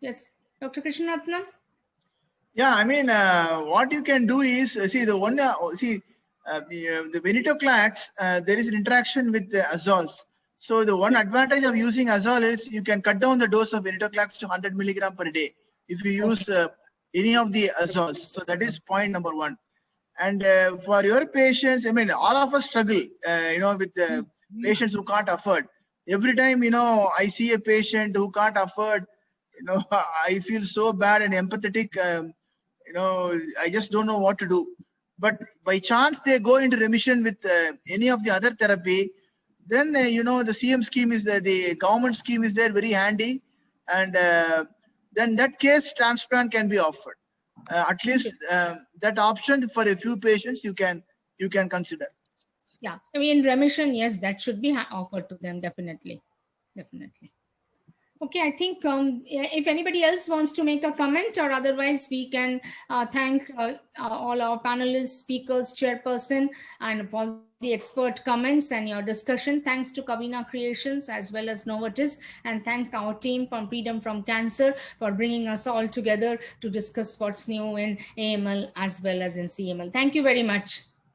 Yes, Dr. Krishnaratnam. Yeah, I mean, what you can do is see the one. The venetoclax. There is an interaction with the azoles. So the one advantage of using azole is you can cut down the dose of venetoclax to 100 milligram per day if you use any of the azoles. So that is point number one. And for your patients, I mean, all of us struggle, with the patients who can't afford. Every time, I see a patient who can't afford, I feel so bad and empathetic. I just don't know what to do. But by chance they go into remission with any of the other therapy, then the CM scheme is there, the government scheme is there, very handy, and then that case transplant can be offered. At least that option for a few patients you can consider. Yeah, I mean, in remission, yes, that should be offered to them, definitely. Okay, I think if anybody else wants to make a comment, or otherwise we can thank all our panelists, speakers, chairperson, and for the expert comments and your discussion. Thanks to Kavina Creations as well as Novartis, and thank our team from Freedom from Cancer for bringing us all together to discuss what's new in AML as well as in CML. Thank you very much.